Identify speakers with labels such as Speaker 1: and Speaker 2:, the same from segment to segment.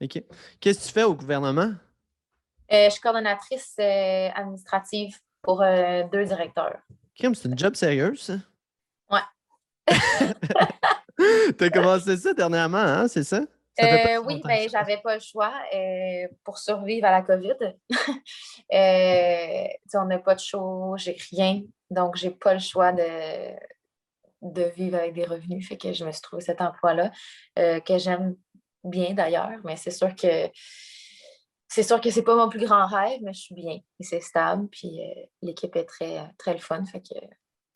Speaker 1: OK. Qu'est-ce que tu fais au gouvernement?
Speaker 2: Je suis coordonnatrice administrative pour 2 directeurs.
Speaker 1: Crime, c'est une job sérieuse, ça.
Speaker 2: Ouais.
Speaker 1: T'as commencé ça dernièrement, hein, c'est ça? Ça fait pas si
Speaker 2: Oui,
Speaker 1: longtemps que
Speaker 2: ben
Speaker 1: ça.
Speaker 2: j'avais pas le choix pour survivre à la COVID. On n'a pas de show, j'ai rien. Donc, j'ai pas le choix de vivre avec des revenus. Fait que je me suis trouvé cet emploi-là que j'aime bien d'ailleurs, mais c'est sûr que c'est pas mon plus grand rêve, mais je suis bien et c'est stable. Puis l'équipe est très, très le fun. Fait que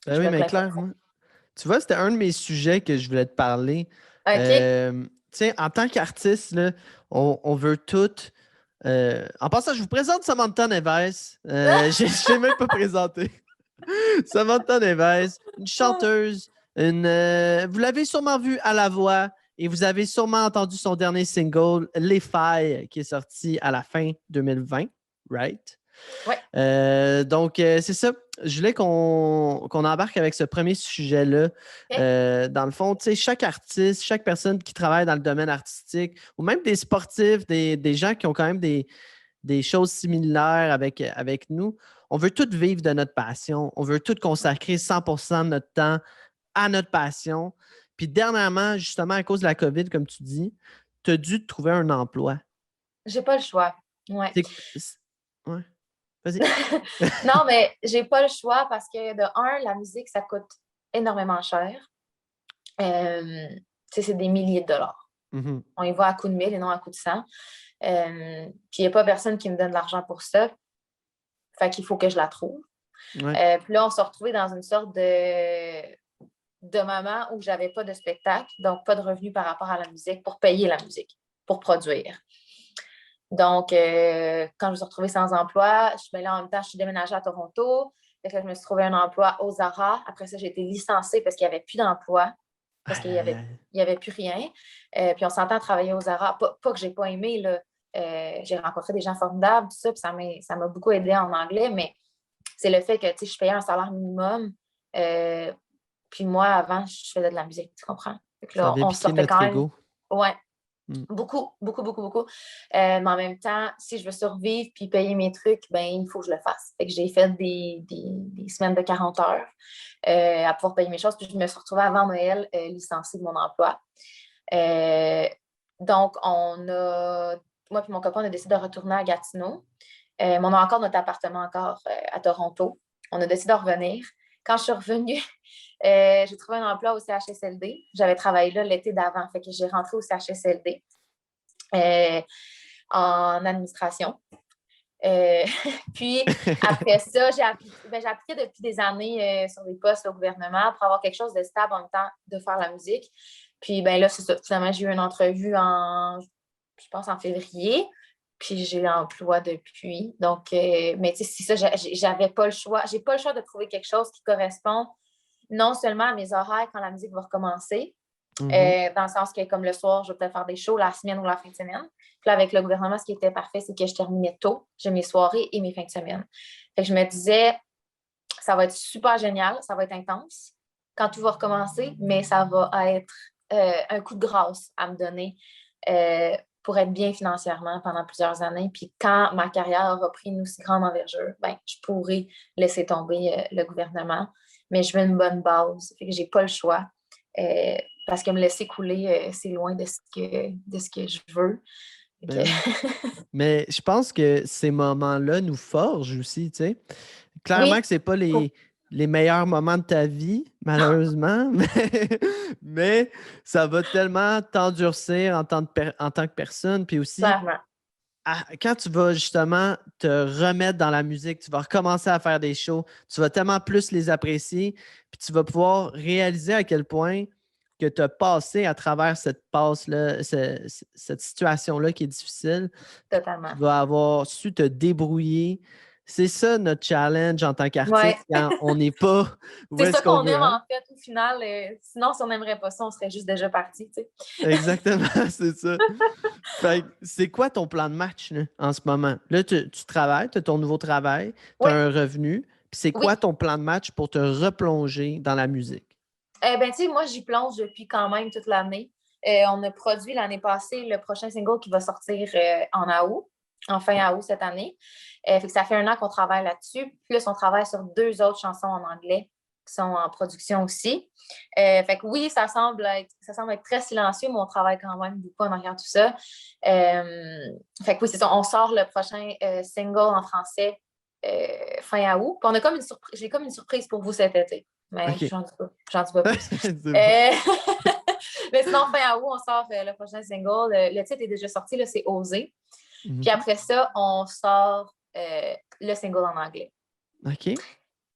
Speaker 1: Ben
Speaker 2: je
Speaker 1: oui,
Speaker 2: me
Speaker 1: mais
Speaker 2: plains pas trop.
Speaker 1: clairement. Tu vois, c'était un de mes sujets que je voulais te parler.
Speaker 2: OK.
Speaker 1: Tu sais, en tant qu'artiste, là, on veut tout. En passant, je vous présente Samantha Neves. Je ne l'ai même pas présenté. Samantha Neves, une chanteuse, vous l'avez sûrement vue à la voix et vous avez sûrement entendu son dernier single, Les Failles, qui est sorti à la fin 2020, right?
Speaker 2: Ouais.
Speaker 1: C'est ça. Je voulais qu'on embarque avec ce premier sujet-là.
Speaker 2: OK.
Speaker 1: Dans le fond, tu sais, chaque artiste, chaque personne qui travaille dans le domaine artistique, ou même des sportifs, des gens qui ont quand même des choses similaires avec nous, on veut tout vivre de notre passion. On veut tout consacrer 100% de notre temps à notre passion. Puis dernièrement, justement, à cause de la COVID, comme tu dis, tu as dû te trouver un emploi.
Speaker 2: J'ai pas le choix. Ouais.
Speaker 1: Ouais, vas-y.
Speaker 2: Non, mais j'ai pas le choix parce que de un, la musique, ça coûte énormément cher. C'est des milliers de dollars.
Speaker 1: Mhm.
Speaker 2: On y va à coup de 1000 et non à coup de 100. Puis il n'y a pas personne qui me donne de l'argent pour ça. Fait qu'il faut que je la trouve.
Speaker 1: Ouais.
Speaker 2: Puis là, on s'est retrouvés dans une sorte de moment où j'avais pas de spectacle, donc pas de revenus par rapport à la musique pour payer la musique, pour produire. Donc, quand je me suis retrouvée sans emploi, là, en même temps, je suis déménagée à Toronto. Fait que là, je me suis trouvé un emploi au Zara. Après ça, j'ai été licenciée parce qu'il n'y avait plus d'emploi, parce
Speaker 1: Aïe,
Speaker 2: qu'il n'y
Speaker 1: aïe,
Speaker 2: avait,
Speaker 1: aïe.
Speaker 2: il y avait plus rien. Puis on s'entend travailler au Zara. Pas que j'ai pas aimé, là. J'ai rencontré des gens formidables, tout ça, puis ça m'a beaucoup aidé en anglais, mais c'est le fait que, tu sais, je payais un salaire minimum. Euh, puis moi, avant, je faisais de la musique, tu comprends? Fait que
Speaker 1: Ça
Speaker 2: là,
Speaker 1: avait
Speaker 2: on
Speaker 1: piqué
Speaker 2: sortait quand
Speaker 1: notre
Speaker 2: même.
Speaker 1: ego.
Speaker 2: Ouais,
Speaker 1: Mm.
Speaker 2: beaucoup, beaucoup, beaucoup, beaucoup. Mais en même temps, si je veux survivre puis payer mes trucs, ben il faut que je le fasse. Fait que j'ai fait des semaines de 40 heures à pouvoir payer mes choses. Puis je me suis retrouvée avant Noël licenciée de mon emploi. Euh, donc, moi et mon copain, on a décidé de retourner à Gatineau. Mais on a encore notre appartement encore à Toronto. On a décidé de revenir. Quand je suis revenue, j'ai trouvé un emploi au CHSLD. J'avais travaillé là l'été d'avant. Fait que j'ai rentré au CHSLD euh, en administration. Euh, puis après ça, j'ai appliqué depuis des années sur des postes au gouvernement pour avoir quelque chose de stable en même temps de faire la musique. Puis ben là, c'est ça. Finalement, j'ai eu une entrevue je pense, en février. Puis j'ai l'emploi depuis. Donc, mais tu sais, c'est ça, j'avais pas le choix. J'ai pas le choix de trouver quelque chose qui correspond non seulement à mes horaires quand la musique va recommencer,
Speaker 1: Mhm.
Speaker 2: dans le sens que comme le soir, je vais peut-être faire des shows la semaine ou la fin de semaine. Puis là, avec le gouvernement, ce qui était parfait, c'est que je terminais tôt. J'ai mes soirées et mes fins de semaine. Fait que je me disais, ça va être super génial, ça va être intense quand tout va recommencer, mais ça va être un coup de grâce à me donner pour être bien financièrement pendant plusieurs années. Puis quand ma carrière aura pris une aussi grande envergure, ben, je pourrai laisser tomber le gouvernement. Mais je veux une bonne base. Fait que j'ai pas le choix. Euh, Parce que me laisser couler, c'est loin de ce que je veux.
Speaker 1: Ben oui. Mais je pense que ces moments-là nous forgent aussi, tu sais. Clairement
Speaker 2: Oui,
Speaker 1: que c'est pas les meilleurs moments de ta vie, malheureusement, mais ça va tellement t'endurcir en tant que personne. Puis aussi,
Speaker 2: clairement.
Speaker 1: quand tu vas justement te remettre dans la musique, tu vas recommencer à faire des shows, tu vas tellement plus les apprécier, puis tu vas pouvoir réaliser à quel point que tu as passé à travers cette passe-là, cette situation-là qui est difficile, puis tu
Speaker 2: Totalement.
Speaker 1: vas avoir su te débrouiller. C'est ça notre challenge en tant
Speaker 2: Ouais.
Speaker 1: qu'artiste quand on n'est pas où
Speaker 2: C'est
Speaker 1: est-ce
Speaker 2: ça
Speaker 1: qu'on
Speaker 2: qu'on
Speaker 1: veut
Speaker 2: aime
Speaker 1: être.
Speaker 2: en fait au final. Sinon, si on n'aimerait pas ça, on serait juste déjà parti, tu sais.
Speaker 1: Exactement, c'est ça. Fait que c'est quoi ton plan de match là, en ce moment? Là, tu travailles, tu as ton nouveau travail, tu as
Speaker 2: Oui,
Speaker 1: un revenu. Puis c'est quoi
Speaker 2: oui.
Speaker 1: ton plan de match pour te replonger dans la musique?
Speaker 2: Ben, tu sais, moi, j'y plonge depuis quand même toute l'année. On a produit l'année passée le prochain single qui va sortir en fin août cette année. Fait que ça fait 1 an qu'on travaille là-dessus. Plus, on travaille sur 2 autres chansons en anglais qui sont en production aussi. Fait que oui, ça semble être très silencieux, mais on travaille quand même beaucoup en arrière tout ça. Fait que oui, c'est ça. On sort le prochain single en français fin août. Puis on a comme une surprise. J'ai comme une surprise pour vous cet été. Mais
Speaker 1: OK.
Speaker 2: j'en dis pas plus.
Speaker 1: C'est bon.
Speaker 2: Mais sinon, fin août, on sort le prochain single. Le titre est déjà sorti, là, c'est Oser. Puis après ça, on sort le single en anglais.
Speaker 1: OK.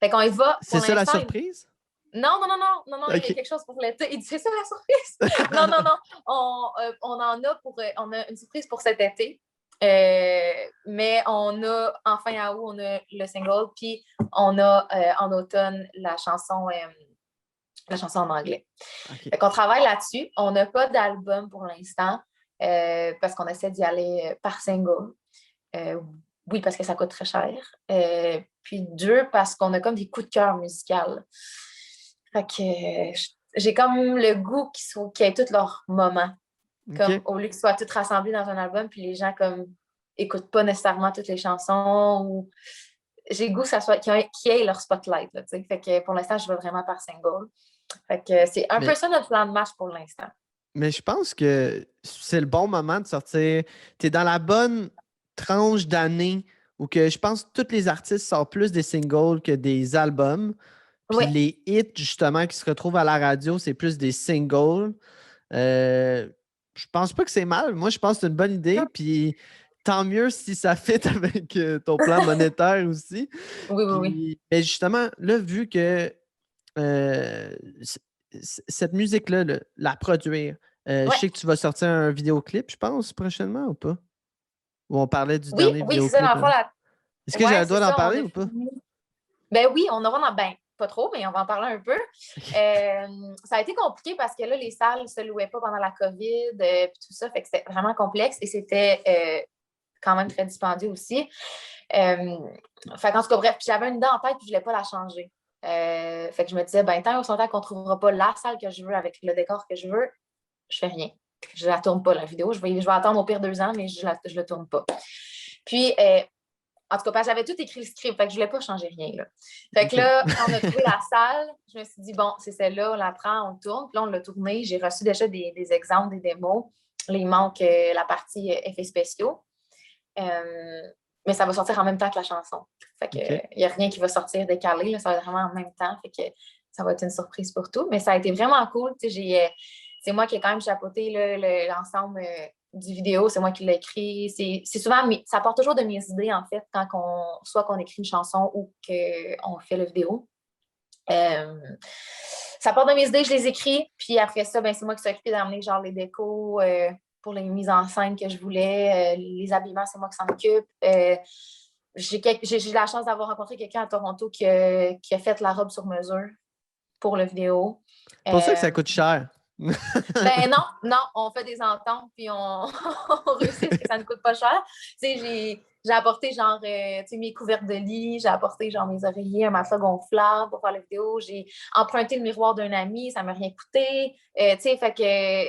Speaker 2: Fait qu'on y va.
Speaker 1: C'est ça la surprise?
Speaker 2: Non, il y a
Speaker 1: OK.
Speaker 2: quelque chose pour l'été. Il dit, c'est ça la surprise? Non. On en a on a une surprise pour cet été. Mais on a, en fin août, on a le single, puis on a en automne la chanson en anglais.
Speaker 1: OK.
Speaker 2: Fait qu'on travaille là-dessus. On n'a pas d'album pour l'instant parce qu'on essaie d'y aller par single. Oui, parce que ça coûte très cher. Puis 2, parce qu'on a comme des coups de cœur musicaux. Fait que j'ai comme le goût qu'ils aient tous leurs moments. Comme
Speaker 1: OK.
Speaker 2: au lieu qu'ils soient tous rassemblés dans un album, puis les gens comme écoutent pas nécessairement toutes les chansons. Ou... J'ai le goût que ça soit qu'ils aient leur spotlight. Là, fait que pour l'instant, je vais vraiment par single. Fait que c'est un peu ça notre plan de match pour l'instant.
Speaker 1: Mais je pense que c'est le bon moment de sortir. Tu es dans la bonne tranche d'année où que je pense que tous les artistes sortent plus des singles que des albums. Puis
Speaker 2: Oui.
Speaker 1: les hits, justement, qui se retrouvent à la radio, c'est plus des singles. Je pense pas que c'est mal. Moi, je pense que c'est une bonne idée. Puis tant mieux si ça fit avec ton plan monétaire aussi.
Speaker 2: Oui.
Speaker 1: Puis, mais justement, là, vu que euh, cette musique-là, la produire, je
Speaker 2: Ouais.
Speaker 1: sais que tu vas sortir un vidéoclip, je pense, prochainement ou pas? Ou on parlait du
Speaker 2: Oui,
Speaker 1: dernier
Speaker 2: c'est ça, dans
Speaker 1: vidéoclip.
Speaker 2: le fond,
Speaker 1: Est-ce que j'ai
Speaker 2: ouais,
Speaker 1: le
Speaker 2: c'est
Speaker 1: droit d'en
Speaker 2: ça, on
Speaker 1: parler
Speaker 2: a
Speaker 1: ou pas?
Speaker 2: fini. Ben oui, on aura pas trop, mais on va en parler un peu. Ça a été compliqué parce que là, les salles ne se louaient pas pendant la COVID, puis tout ça, fait que c'était vraiment complexe et c'était quand même très dispendieux aussi. Fait qu'en tout cas, bref, puis j'avais une idée en tête puis je ne voulais pas la changer. Fait que je me disais, ben tant qu'on ne trouvera pas la salle que je veux avec le décor que je veux, je fais rien. Je ne la tourne pas, la vidéo. Je vais attendre au pire 2 ans, mais je ne la tourne pas. Puis, en tout cas, parce que j'avais tout écrit le script, fait que je voulais pas changer rien. Là. Fait que là, quand on a trouvé la salle, je me suis dit, bon, c'est celle-là, on la prend, on le tourne. Puis là, on l'a tournée. J'ai reçu déjà des exemples, des démos. Là, il manque la partie effets spéciaux. Mais ça va sortir en même temps que la chanson. Fait que il n'y a rien qui va sortir décalé. Là, ça va être vraiment en même temps. Fait que ça va être une surprise pour tout. Mais ça a été vraiment cool. C'est moi qui ai quand même chapeauté l'ensemble du vidéo. C'est moi qui l'ai écrit. C'est souvent, ça part toujours de mes idées, en fait, soit qu'on écrit une chanson ou qu'on fait la vidéo. Ça part de mes idées, je les écris. Puis après ça, ben, c'est moi qui suis occupée d'amener genre les décos pour les mises en scène que je voulais. Les habillements, c'est moi qui s'en occupe. J'ai la chance d'avoir rencontré quelqu'un à Toronto qui a fait la robe sur mesure pour la vidéo.
Speaker 1: C'est pour ça que ça coûte cher.
Speaker 2: Ben non, on fait des ententes puis on réussit parce que ça ne coûte pas cher. J'ai apporté genre mes couvertes de lit, j'ai apporté genre mes oreillers, un matelas gonflable pour faire la vidéo. J'ai emprunté le miroir d'un ami, ça ne m'a rien coûté. Fait que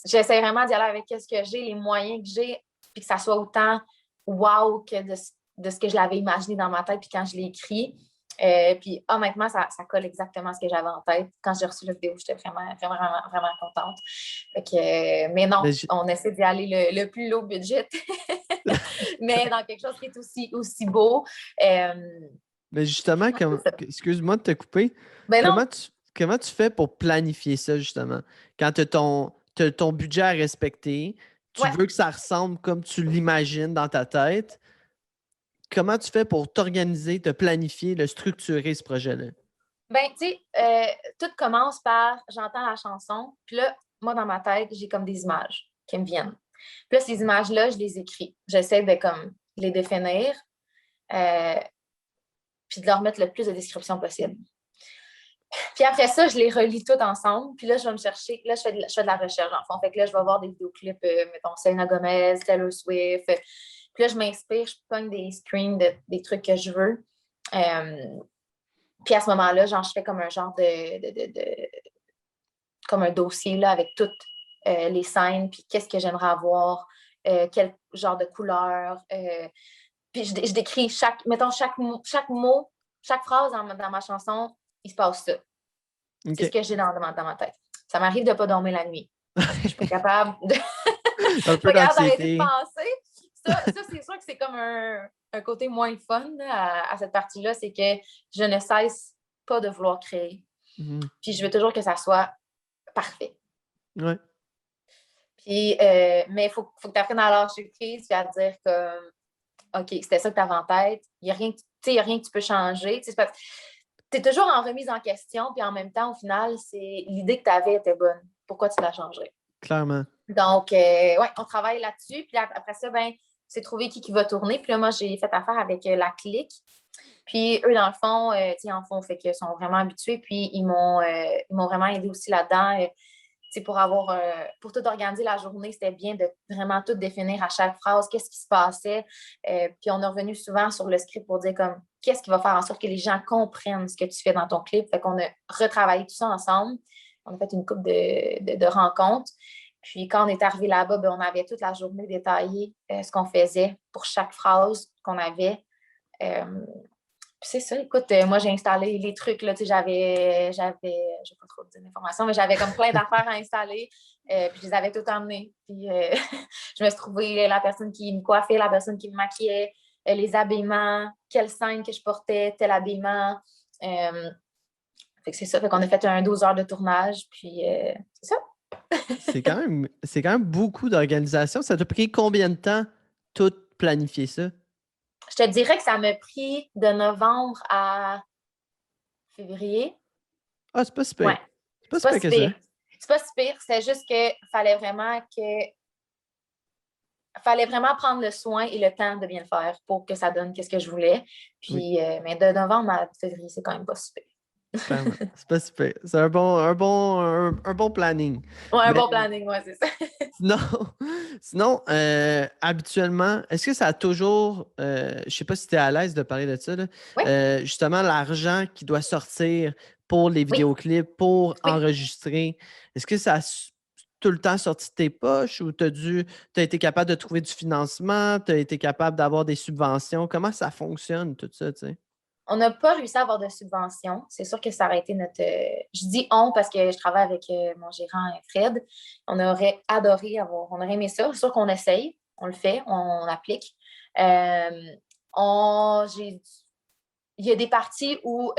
Speaker 2: j'essaie vraiment d'y aller avec ce que j'ai, les moyens que j'ai, puis que ça soit autant wow que de ce que je l'avais imaginé dans ma tête puis quand je l'ai écrit. Puis honnêtement, ça colle exactement à ce que j'avais en tête. Quand j'ai reçu la vidéo, j'étais vraiment contente. Fait que, mais non, on essaie d'y aller le plus low budget, mais dans quelque chose qui est aussi beau.
Speaker 1: Mais justement, excuse-moi de te couper.
Speaker 2: Ben non.
Speaker 1: Comment tu fais pour planifier ça, justement? Quand tu as ton budget à respecter, tu veux que ça ressemble comme tu l'imagines dans ta tête. Comment tu fais pour t'organiser, te planifier, le structurer, ce projet-là?
Speaker 2: Ben, tu sais, tout commence par j'entends la chanson, puis là, moi, dans ma tête, j'ai comme des images qui me viennent. Puis là, ces images-là, je les écris. J'essaie de comme les définir, puis de leur mettre le plus de description possible. Puis après ça, je les relis toutes ensemble. Puis là, je vais me chercher. Là, je fais de la recherche, en fond. Fait que là, je vais voir des vidéoclips, mettons, Selena Gomez, Taylor Swift. Puis là, je m'inspire, je pogne des screens des trucs que je veux. Puis à ce moment-là, genre, je fais comme un genre comme un dossier là, avec tout les scènes, puis qu'est-ce que j'aimerais avoir, quel genre de couleur. Puis je décris chaque mot, chaque phrase dans ma chanson, il se passe ça.
Speaker 1: OK.
Speaker 2: C'est ce que j'ai dans ma tête. Ça m'arrive de ne pas dormir la nuit. Je suis pas capable
Speaker 1: Un peu
Speaker 2: d'arrêter de
Speaker 1: d'anxiété.
Speaker 2: penser. Ça c'est sûr que c'est comme un côté moins fun là, à cette partie-là, c'est que je ne cesse pas de vouloir créer. Puis je veux toujours que ça soit parfait.
Speaker 1: Ouais.
Speaker 2: Puis, mais il faut que tu apprennes à lâcher prise et à dire que, OK, c'était ça que tu avais en tête. Il n'y a rien que tu peux changer. Tu es toujours en remise en question, puis en même temps, au final, c'est l'idée que tu avais était bonne. Pourquoi tu la changerais?
Speaker 1: Clairement.
Speaker 2: Donc, ouais, on travaille là-dessus. Puis après ça, c'est trouver qui va tourner. Puis là, moi, j'ai fait affaire avec La Clique. Puis eux, dans le fond, fait qu'ils sont vraiment habitués. Puis ils m'ont vraiment aidé aussi là-dedans. Pour tout organiser la journée, c'était bien de vraiment tout définir à chaque phrase, qu'est-ce qui se passait. Puis on est revenu souvent sur le script pour dire comme qu'est-ce qui va faire en sorte que les gens comprennent ce que tu fais dans ton clip. Fait qu'on a retravaillé tout ça ensemble. On a fait une couple de rencontres. Puis quand on est arrivé là-bas, on avait toute la journée détaillée ce qu'on faisait pour chaque phrase qu'on avait. Puis c'est ça, écoute, moi j'ai installé les trucs, là, tu sais, je vais pas trop dire d'informations, mais j'avais comme plein d'affaires à installer, puis je les avais toutes emmenées. Puis je me suis trouvée la personne qui me coiffait, la personne qui me maquillait, les habillements, quelle scène que je portais, tel habillement. Fait que c'est ça, fait qu'on a fait un 12 heures de tournage, puis c'est ça.
Speaker 1: C'est quand même beaucoup d'organisation. Ça t'a pris combien de temps tout planifier ça?
Speaker 2: Je te dirais que ça m'a pris de novembre à février.
Speaker 1: Ah, c'est pas si pire.
Speaker 2: Ouais.
Speaker 1: C'est pas si pire que ça.
Speaker 2: C'est pas si pire. C'est juste qu'il fallait vraiment prendre le soin et le temps de bien le faire pour que ça donne ce que je voulais. Puis,
Speaker 1: Oui.
Speaker 2: Mais de novembre à février, c'est quand même pas si pire.
Speaker 1: Clairement. C'est pas si pire. C'est un bon planning.
Speaker 2: Ouais, un
Speaker 1: Mais
Speaker 2: bon planning, ouais, c'est ça.
Speaker 1: sinon habituellement, est-ce que ça a toujours, je sais pas si tu es à l'aise de parler de ça, là,
Speaker 2: Oui,
Speaker 1: justement, l'argent qui doit sortir pour les
Speaker 2: oui,
Speaker 1: vidéoclips, pour
Speaker 2: oui.
Speaker 1: enregistrer, est-ce que ça a tout le temps sorti de tes poches ou tu as été capable de trouver du financement, tu as été capable d'avoir des subventions? Comment ça fonctionne, tout ça, tu sais?
Speaker 2: On n'a pas réussi à avoir de subvention. C'est sûr que ça aurait été notre. Je dis on parce que je travaille avec mon gérant Fred. On aurait adoré avoir. On aurait aimé ça. C'est sûr qu'on essaye. On le fait. On applique. Il y a des parties où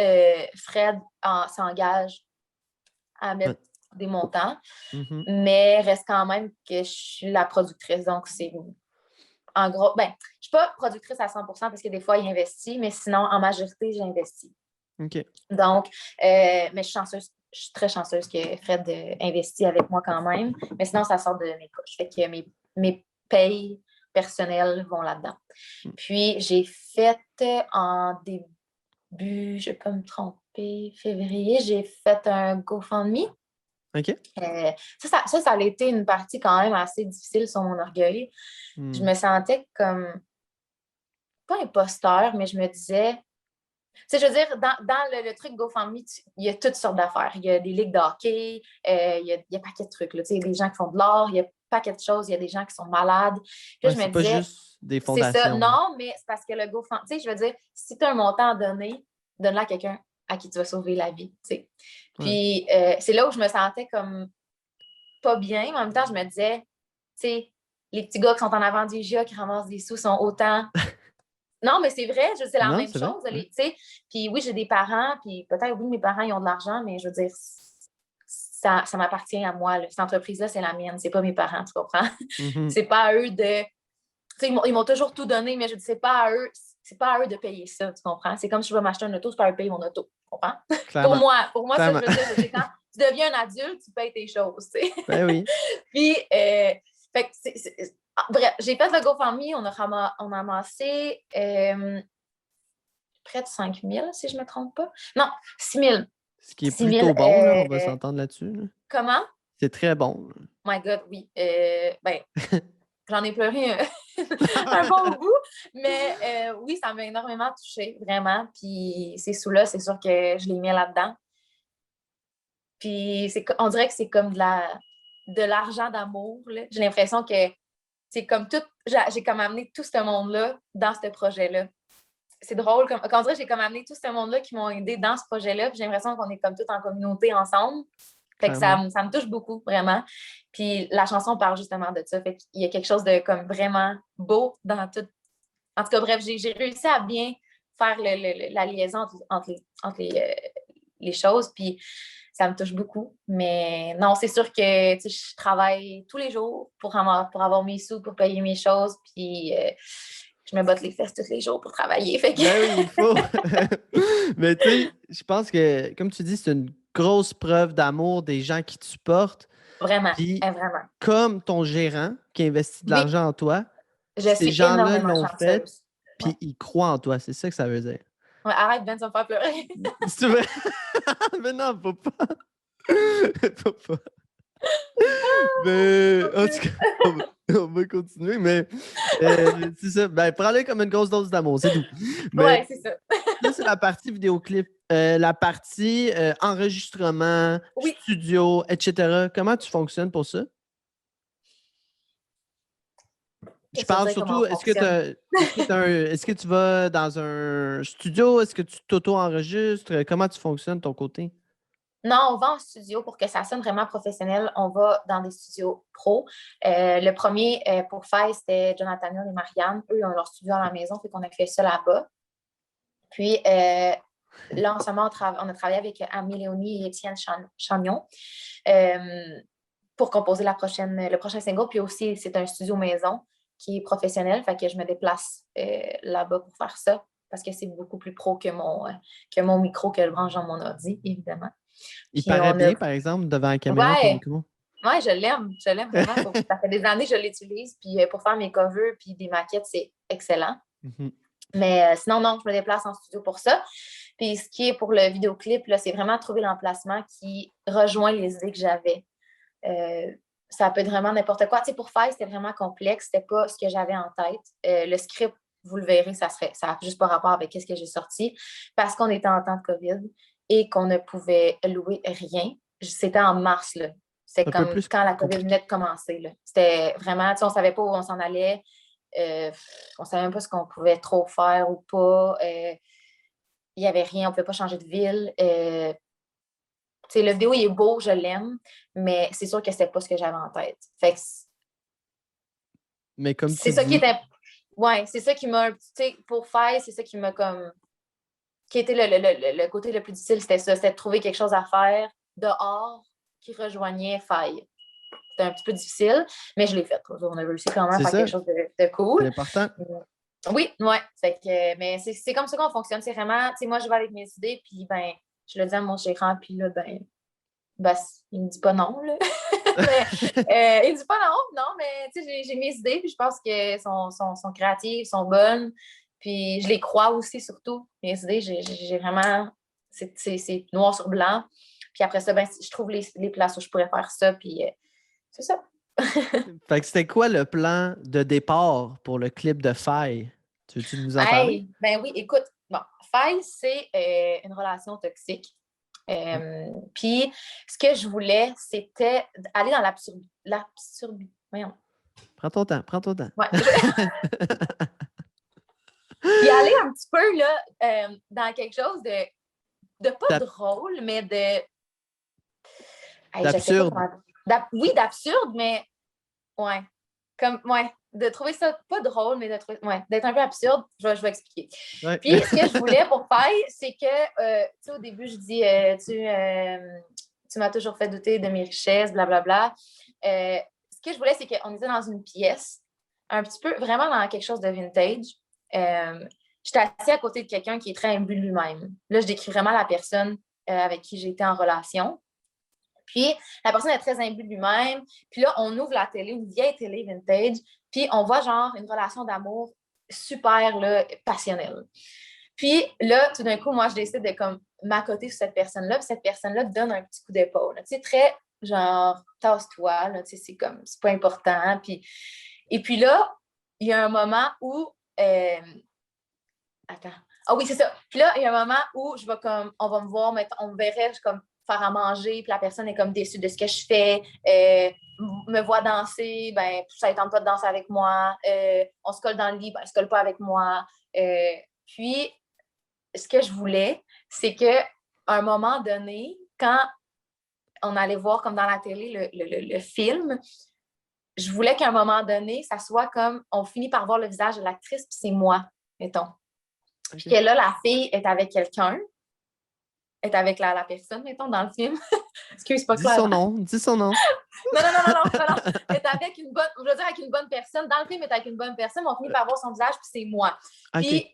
Speaker 2: Fred s'engage à mettre des montants, mais reste quand même que je suis la productrice. Donc, c'est en gros, je ne suis pas productrice à 100% parce que des fois, il investit, mais sinon, en majorité, j'investis.
Speaker 1: OK.
Speaker 2: Donc, mais je suis chanceuse. Je suis très chanceuse que Fred investit avec moi quand même. Mais sinon, ça sort de mes poches. Fait que mes payes personnelles vont là-dedans. Puis, j'ai fait en début, je ne vais pas me tromper, février, j'ai fait un GoFundMe.
Speaker 1: OK.
Speaker 2: Ça a été une partie quand même assez difficile sur mon orgueil. Je me sentais comme, pas imposteur, mais je me disais, tu sais, je veux dire, dans le truc GoFundMe, il y a toutes sortes d'affaires. Il y a des ligues de hockey, il y a un paquet de trucs. Là. Tu sais, il y a des gens qui font de l'art, il y a un paquet de choses, il y a des gens qui sont malades. Puis là, je me
Speaker 1: c'est pas
Speaker 2: disais,
Speaker 1: juste des
Speaker 2: c'est ça.
Speaker 1: fondations.
Speaker 2: Non, mais c'est parce que le GoFundMe, tu sais, je veux dire, si tu as un montant à donner, donne-le à quelqu'un à qui tu vas sauver la vie, tu sais. Puis c'est là où je me sentais comme pas bien, mais en même temps, je me disais, tu sais, les petits gars qui sont en avant du GIA qui ramassent des sous sont autant. Non, mais c'est vrai, c'est la
Speaker 1: Non,
Speaker 2: même
Speaker 1: c'est vrai.
Speaker 2: chose. Tu sais. Puis oui, j'ai des parents, puis peut-être, oui, mes parents, ils ont de l'argent, mais je veux dire, ça m'appartient à moi. Là. Cette entreprise-là, c'est la mienne, c'est pas mes parents, tu comprends? C'est pas à eux de. Tu sais, ils m'ont toujours tout donné, mais je dis, c'est pas à eux de payer ça, tu comprends? C'est comme si je veux m'acheter un auto, c'est pas à eux de payer mon auto, tu comprends?
Speaker 1: Clairement.
Speaker 2: Pour moi, ça, je veux dire, c'est quand tu deviens un adulte, tu payes tes choses, tu sais.
Speaker 1: Ben oui.
Speaker 2: Puis, fait que bref, j'ai fait le GoFundMe, on a amassé près de 5 000, si je ne me trompe pas. Non, 6 000.
Speaker 1: Ce qui est plutôt bon, là, on va s'entendre là-dessus. Là.
Speaker 2: Comment?
Speaker 1: C'est très bon. Là.
Speaker 2: My God, oui. J'en ai pleuré un bon bout, mais oui, ça m'a énormément touchée, vraiment. Puis ces sous-là, c'est sûr que je les mets là-dedans. Puis on dirait que c'est comme de de l'argent d'amour. Là. J'ai l'impression que c'est comme tout, j'ai comme amené tout ce monde-là dans ce projet-là. C'est drôle, quand on dirait que j'ai comme amené tout ce monde-là qui m'ont aidé dans ce projet-là, puis j'ai l'impression qu'on est comme tous en communauté ensemble. Fait que ça me touche beaucoup, vraiment. Puis la chanson parle justement de ça. Fait qu'il y a quelque chose de comme vraiment beau dans tout. En tout cas, bref, j'ai réussi à bien faire la liaison entre les choses. Puis ça me touche beaucoup. Mais non, c'est sûr que je travaille tous les jours pour avoir mes sous, pour payer mes choses. Puis je me botte les fesses tous les jours pour travailler. Fait que...
Speaker 1: Ben oui, il faut. Mais tu sais, je pense que, comme tu dis, c'est une grosse preuve d'amour des gens qui te supportent.
Speaker 2: Vraiment,
Speaker 1: Puis,
Speaker 2: vraiment.
Speaker 1: comme ton gérant qui investit de
Speaker 2: Oui,
Speaker 1: l'argent en toi,
Speaker 2: je
Speaker 1: ces
Speaker 2: suis
Speaker 1: gens-là
Speaker 2: énormément
Speaker 1: l'ont fait,
Speaker 2: chanceuse.
Speaker 1: puis
Speaker 2: Ouais.
Speaker 1: ils croient en toi. C'est ça que ça veut dire.
Speaker 2: Ouais, arrête, Ben, ça me fait pleurer.
Speaker 1: C'est vrai? Mais non, faut pas. Faut pas. Mais en tout cas, on va continuer. Mais c'est ça. Ben, prends-le comme une grosse dose d'amour, c'est tout. Mais
Speaker 2: Ouais, c'est ça.
Speaker 1: ça, c'est la partie vidéoclip. La partie enregistrement,
Speaker 2: Oui.
Speaker 1: studio, etc. Comment tu fonctionnes pour ça? Je
Speaker 2: Qu'est-ce que ça veut
Speaker 1: parle
Speaker 2: dire comment
Speaker 1: surtout,
Speaker 2: on fonctionne?
Speaker 1: est-ce que tu vas dans un studio? Est-ce que tu t'auto-enregistres? Comment tu fonctionnes de ton côté?
Speaker 2: Non, on va en studio pour que ça sonne vraiment professionnel. On va dans des studios pro. Le premier pour faire, c'était Jonathan Hill et Marianne. Eux, ils ont leur studio à la maison, fait qu'on a fait ça là-bas. Puis là, en ce moment, on a travaillé avec Ami Léonie et Étienne Chagnon pour composer le prochain single. Puis aussi, c'est un studio maison qui est professionnel, fait que je me déplace là-bas pour faire ça parce que c'est beaucoup plus pro que mon micro que je branche dans mon ordi, évidemment.
Speaker 1: Il
Speaker 2: Puis
Speaker 1: paraît
Speaker 2: on a...
Speaker 1: bien, par exemple, devant la caméra, ton
Speaker 2: Ouais,
Speaker 1: micro.
Speaker 2: ouais, je l'aime vraiment. Ça fait des années que je l'utilise. Puis pour faire mes covers puis des maquettes, c'est excellent.
Speaker 1: Mhm.
Speaker 2: Mais sinon, non, je me déplace en studio pour ça. Puis ce qui est pour le vidéoclip, là, c'est vraiment trouver l'emplacement qui rejoint les idées que j'avais. Ça peut être vraiment n'importe quoi. Tu sais, pour faire, c'était vraiment complexe. C'était pas ce que j'avais en tête. Le script, vous le verrez, ça n'a juste pas rapport avec ce que j'ai sorti parce qu'on était en temps de COVID et qu'on ne pouvait louer rien. C'était en mars, là. C'est
Speaker 1: Un peu
Speaker 2: comme
Speaker 1: plus
Speaker 2: quand la COVID
Speaker 1: compliqué.
Speaker 2: venait de commencer, là. C'était vraiment, tu sais, on savait pas où on s'en allait. On savait même pas ce qu'on pouvait trop faire ou pas. Il n'y avait rien, on ne pouvait pas changer de ville. Le vidéo, il est beau, je l'aime, mais c'est sûr que c'était pas ce que j'avais en tête. Fait que
Speaker 1: Mais comme
Speaker 2: c'est
Speaker 1: tu
Speaker 2: ça qui
Speaker 1: dis,
Speaker 2: était. Ouais, c'est ça qui m'a. Tu sais, pour faire, c'est ça qui m'a comme. Qui était le côté le plus difficile, c'était ça. C'était de trouver quelque chose à faire dehors qui rejoignait Faille. C'était un petit peu difficile, mais je l'ai fait. On a réussi quand même à
Speaker 1: c'est
Speaker 2: faire quelque
Speaker 1: ça,
Speaker 2: chose de
Speaker 1: c'est
Speaker 2: cool.
Speaker 1: important.
Speaker 2: Oui, ouais. Fait que, mais c'est comme ça qu'on fonctionne. C'est vraiment, tu sais, moi, je vais avec mes idées, puis ben, je le dis à mon gérant, puis là, ben, il me dit pas non, là. Mais, il me dit pas non, non, mais tu sais, j'ai mes idées, puis je pense qu'elles sont créatives, sont bonnes, puis je les crois aussi, surtout. Mes idées, j'ai vraiment, c'est noir sur blanc. Puis après ça, ben, je trouve les places où je pourrais faire ça, puis c'est ça.
Speaker 1: Fait que c'était quoi le plan de départ pour le clip de Faille? Tu veux-tu nous en parler?
Speaker 2: Hey, ben oui, écoute, bon, Faille, c'est une relation toxique.
Speaker 1: Mm.
Speaker 2: Puis, ce que je voulais, c'était aller dans l'absurdité. Voyons.
Speaker 1: Prends ton temps, prends ton temps.
Speaker 2: Ouais. Y aller un petit peu là, dans quelque chose de pas
Speaker 1: D'ab-
Speaker 2: drôle, mais de. Hey, je sais pas
Speaker 1: D'absurde.
Speaker 2: comment. Oui, d'absurde, mais ouais. Ouais. De trouver ça pas drôle, mais d'être un peu absurde, je vais expliquer.
Speaker 1: Ouais.
Speaker 2: Puis, ce que je voulais pour Faille, c'est que, tu sais, au début, je dis, tu m'as toujours fait douter de mes richesses, blablabla. Ce que je voulais, c'est qu'on était dans une pièce, un petit peu, vraiment dans quelque chose de vintage. J'étais assise à côté de quelqu'un qui est très imbu de lui-même. Là, je décris vraiment la personne avec qui j'étais en relation. Puis, la personne est très imbue de lui-même. Puis là, on ouvre la télé, une vieille télé vintage, puis on voit genre une relation d'amour super là, passionnelle. Puis là, tout d'un coup, moi, je décide de comme m'accoter sur cette personne-là, puis cette personne-là donne un petit coup d'épaule. Tu sais, très genre, tasse-toi, là, tu sais, c'est comme, c'est pas important. Puis, et puis là, il y a un moment où. Attends. Ah oui, c'est ça. Puis là, il y a un moment où je vais comme, on va me voir, on me verrait comme faire à manger, puis la personne est comme déçue de ce que je fais, me voit danser, ben ça ne tente pas de danser avec moi, on se colle dans le lit, ben elle se colle pas avec moi. Puis, ce que je voulais, c'est qu'à un moment donné, quand on allait voir comme dans la télé le film, je voulais qu'à un moment donné, ça soit comme on finit par voir le visage de l'actrice, puis c'est moi, mettons. Puis que là, la fille est avec quelqu'un, est avec la personne, mettons, dans le film. Excuse, pas clair.
Speaker 1: Dis son nom.
Speaker 2: Non. Est avec une bonne, je veux dire, avec une bonne personne. Dans le film, est avec une bonne personne, on finit par voir son visage, puis c'est moi.
Speaker 1: Okay.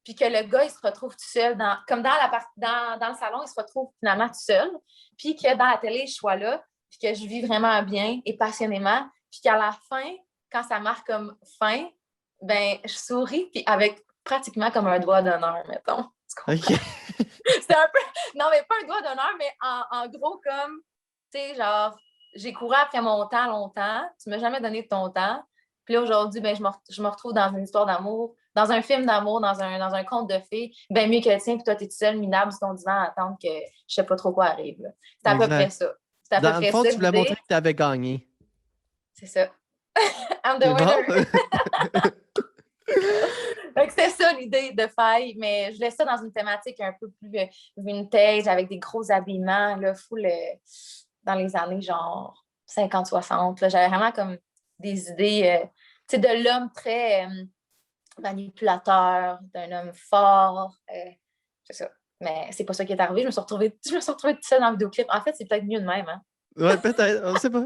Speaker 2: Puis que le gars, il se retrouve tout seul, comme dans le salon, il se retrouve finalement tout seul. Puis que dans la télé, je sois là, puis que je vis vraiment bien et passionnément. Puis qu'à la fin, quand ça marque comme fin, ben je souris, puis avec pratiquement comme un doigt d'honneur, mettons.
Speaker 1: OK.
Speaker 2: C'est un peu... Non, mais pas un doigt d'honneur, mais en gros, comme, tu sais, genre, j'ai couru après mon temps longtemps, tu m'as jamais donné de ton temps, puis là, aujourd'hui, ben, je me retrouve dans une histoire d'amour, dans un film d'amour, dans un conte de fées, bien mieux que le tien, puis toi, t'es tout seul, minable, sur ton divan, à attendre que je sais pas trop quoi arrive. Là. C'est à peu près ça. C'est à peu
Speaker 1: Dans le
Speaker 2: près
Speaker 1: fond,
Speaker 2: ça,
Speaker 1: tu voulais montrer que tu avais gagné.
Speaker 2: C'est ça. I'm the
Speaker 1: C'est
Speaker 2: winner.
Speaker 1: bon?
Speaker 2: Donc, c'est ça l'idée de Faille, mais je laisse ça dans une thématique un peu plus vintage, avec des gros habillements, là, full dans les années genre 50-60. J'avais vraiment comme des idées de l'homme très manipulateur, d'un homme fort. C'est ça. Mais c'est pas ça qui est arrivé. Je me suis retrouvée toute seule dans le vidéoclip. En fait, c'est peut-être mieux de même. Hein?
Speaker 1: Ouais, peut-être. On sait pas.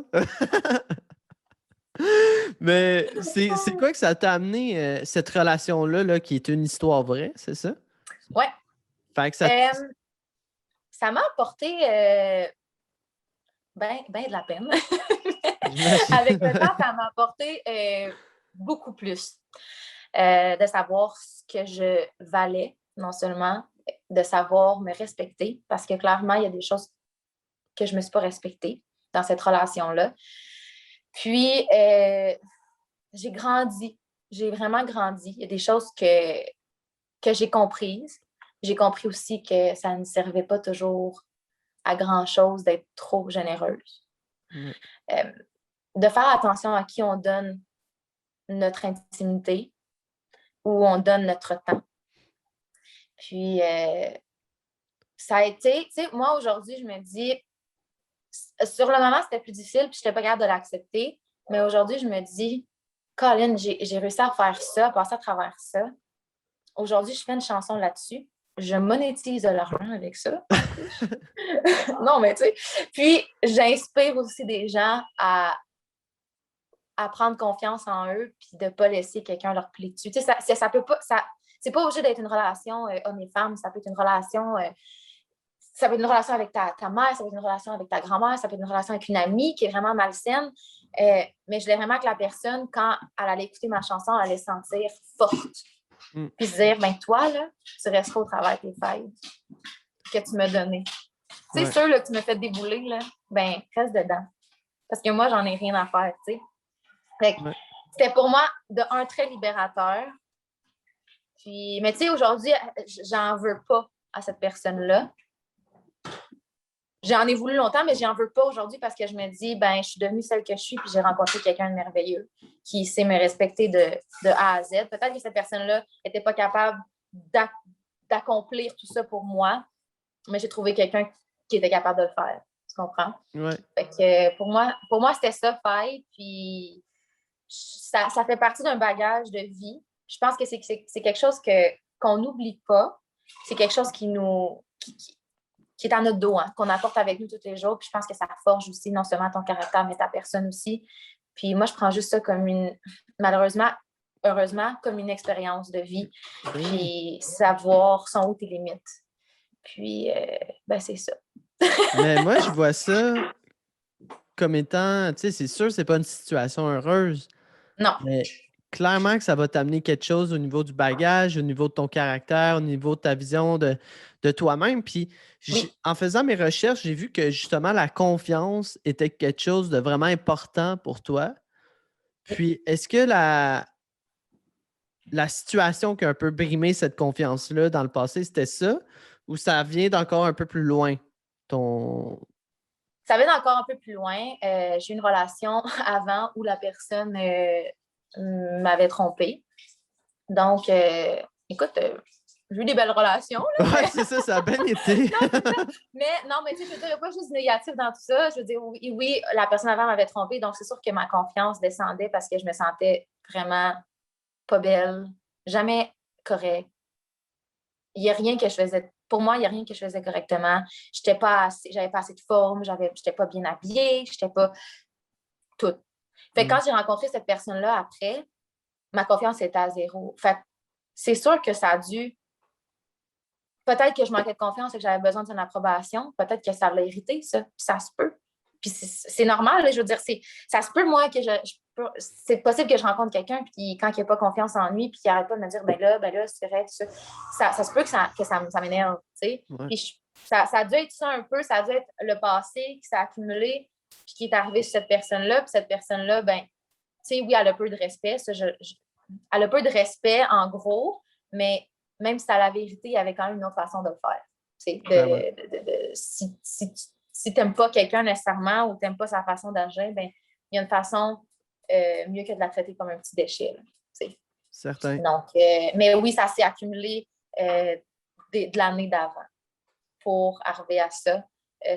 Speaker 1: Mais c'est quoi que ça t'a amené, cette relation-là, là, qui est une histoire vraie, c'est ça?
Speaker 2: Ouais.
Speaker 1: Fait que ça...
Speaker 2: Ça m'a apporté ben de la peine. Avec le temps, ça m'a apporté beaucoup plus de savoir ce que je valais, non seulement de savoir me respecter, parce que clairement, il y a des choses que je ne me suis pas respectée dans cette relation-là. Puis, j'ai grandi. J'ai vraiment grandi. Il y a des choses que j'ai comprises. J'ai compris aussi que ça ne servait pas toujours à grand-chose d'être trop généreuse.
Speaker 1: Ouais.
Speaker 2: De faire attention à qui on donne notre intimité ou on donne notre temps. Puis, ça a été, tu sais, moi, aujourd'hui, je me dis, sur le moment, c'était plus difficile, puis je n'étais pas capable de l'accepter, mais aujourd'hui, je me dis, Colin, j'ai réussi à faire ça, à passer à travers ça. Aujourd'hui, je fais une chanson là-dessus. Je monétise de l'argent avec ça. Non, mais tu sais. Puis, j'inspire aussi des gens à prendre confiance en eux puis de ne pas laisser quelqu'un leur plier dessus. Tu sais, ça peut pas... c'est pas obligé d'être une relation homme et femme. Ça peut être une relation... ça peut être une relation avec ta mère, ça peut être une relation avec ta grand-mère, ça peut être une relation avec une amie qui est vraiment malsaine. Mais je voulais vraiment que la personne, quand elle allait écouter ma chanson, elle allait se sentir forte. Puis se dire, ben toi, là, tu resteras au travers de tes failles que tu m'as données. C'est sûr là, que tu me fais débouler, là, ben reste dedans. Parce que moi, j'en ai rien à faire, tu sais. C'était pour moi, de un, très libérateur. Puis, mais tu sais, aujourd'hui, j'en veux pas à cette personne-là. J'en ai voulu longtemps, mais j'en veux pas aujourd'hui parce que je me dis, ben, je suis devenue celle que je suis, puis j'ai rencontré quelqu'un de merveilleux qui sait me respecter de A à Z. Peut-être que cette personne-là n'était pas capable d'accomplir tout ça pour moi, mais j'ai trouvé quelqu'un qui était capable de le faire. Tu comprends?
Speaker 1: Ouais.
Speaker 2: Fait que pour moi, c'était ça, Faille. Puis ça fait partie d'un bagage de vie. Je pense que c'est quelque chose qu'on n'oublie pas. C'est quelque chose qui est à notre dos, hein, qu'on apporte avec nous tous les jours. Puis je pense que ça forge aussi non seulement ton caractère, mais ta personne aussi. Puis moi, je prends juste ça comme heureusement, comme une expérience de vie. Puis savoir sont où tes limites. Puis, ben c'est ça.
Speaker 1: Mais moi, je vois ça comme étant, tu sais, c'est sûr, c'est pas une situation heureuse.
Speaker 2: Non.
Speaker 1: Mais clairement que ça va t'amener quelque chose au niveau du bagage, au niveau de ton caractère, au niveau de ta vision de toi-même. Puis, en faisant mes recherches, j'ai vu que justement la confiance était quelque chose de vraiment important pour toi. Puis, est-ce que la situation qui a un peu brimé cette confiance-là dans le passé, c'était ça? Ou ça vient d'encore un peu plus loin? ton...
Speaker 2: Ça va encore un peu plus loin. J'ai eu une relation avant où la personne m'avait trompée. Donc, écoute, j'ai eu des belles relations. Là,
Speaker 1: Ouais, c'est ça a bien été.
Speaker 2: Non, c'est ça. Mais tu sais, je veux dire, il n'y a pas juste négatif dans tout ça. Je veux dire, oui, la personne avant m'avait trompée, donc c'est sûr que ma confiance descendait parce que je me sentais vraiment pas belle, jamais correcte. Il n'y a rien que je faisais. Pour moi, il n'y a rien que je faisais correctement. J'avais pas assez de forme, j'étais pas bien habillée, j'étais pas tout. Fait que quand j'ai rencontré cette personne-là après, ma confiance était à zéro. Fait que c'est sûr que ça a dû. Peut-être que je manquais de confiance et que j'avais besoin de son approbation. Peut-être que ça l'a irrité, ça. Puis ça se peut. Puis c'est normal, là, je veux dire, ça se peut, moi, que c'est possible que je rencontre quelqu'un, puis quand il n'a pas confiance en lui, puis qu'il n'arrête pas de me dire, ben là, c'est vrai, tout ça. Ça se peut que ça m'énerve, tu sais.
Speaker 1: Ouais.
Speaker 2: Puis ça a dû être ça un peu, ça a dû être le passé qui s'est accumulé, puis qui est arrivé sur cette personne-là, puis cette personne-là, ben, tu sais, oui, elle a peu de respect, elle a peu de respect, en gros, mais même si c'est la vérité, il y avait quand même une autre façon de le faire. Si tu n'aimes pas quelqu'un nécessairement ou tu n'aimes pas sa façon d'agir, ben, il y a une façon mieux que de la traiter comme un petit déchet. Là,
Speaker 1: certain.
Speaker 2: donc, mais oui, ça s'est accumulé de l'année d'avant pour arriver à ça.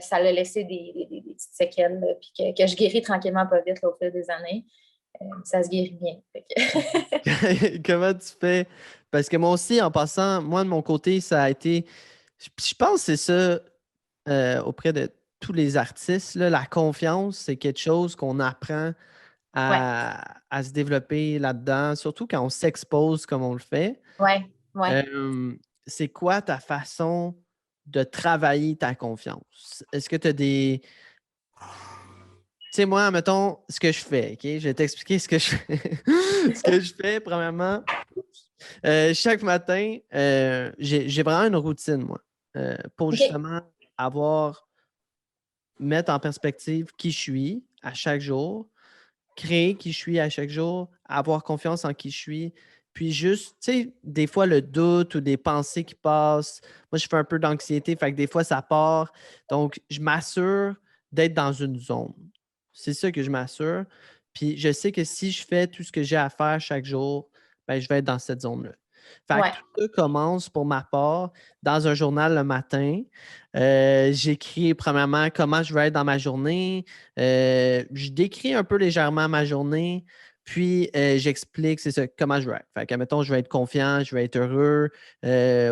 Speaker 2: Ça l'a laissé des petites séquelles, puis que je guéris tranquillement pas vite là, au fil des années. Ça se guérit bien.
Speaker 1: Comment tu fais? Parce que moi aussi, en passant, moi, de mon côté, ça a été... Je pense que c'est ça auprès de tous les artistes. Là, la confiance, c'est quelque chose qu'on apprend
Speaker 2: Ouais,
Speaker 1: à se développer là-dedans, surtout quand on s'expose comme on le fait.
Speaker 2: ouais, ouais.
Speaker 1: C'est quoi ta façon de travailler ta confiance? Est-ce que tu as des... Tu sais, moi, mettons, ce que je fais, OK? Je vais t'expliquer ce que je fais. Ce que je fais, premièrement, chaque matin, j'ai vraiment une routine, moi, pour
Speaker 2: OK.
Speaker 1: justement mettre en perspective qui je suis à chaque jour, créer qui je suis à chaque jour, avoir confiance en qui je suis, puis juste, tu sais, des fois, le doute ou des pensées qui passent. Moi, je fais un peu d'anxiété, fait que des fois, ça part. Donc, je m'assure d'être dans une zone. C'est ça que je m'assure. Puis, je sais que si je fais tout ce que j'ai à faire chaque jour, ben, je vais être dans cette zone-là. Fait que
Speaker 2: Ouais.
Speaker 1: tout ça commence pour ma part dans un journal le matin. J'écris premièrement comment je vais être dans ma journée. Je décris un peu légèrement ma journée, puis j'explique c'est ça, comment je vais être. Fait que, mettons, je vais être confiant, je vais être heureux.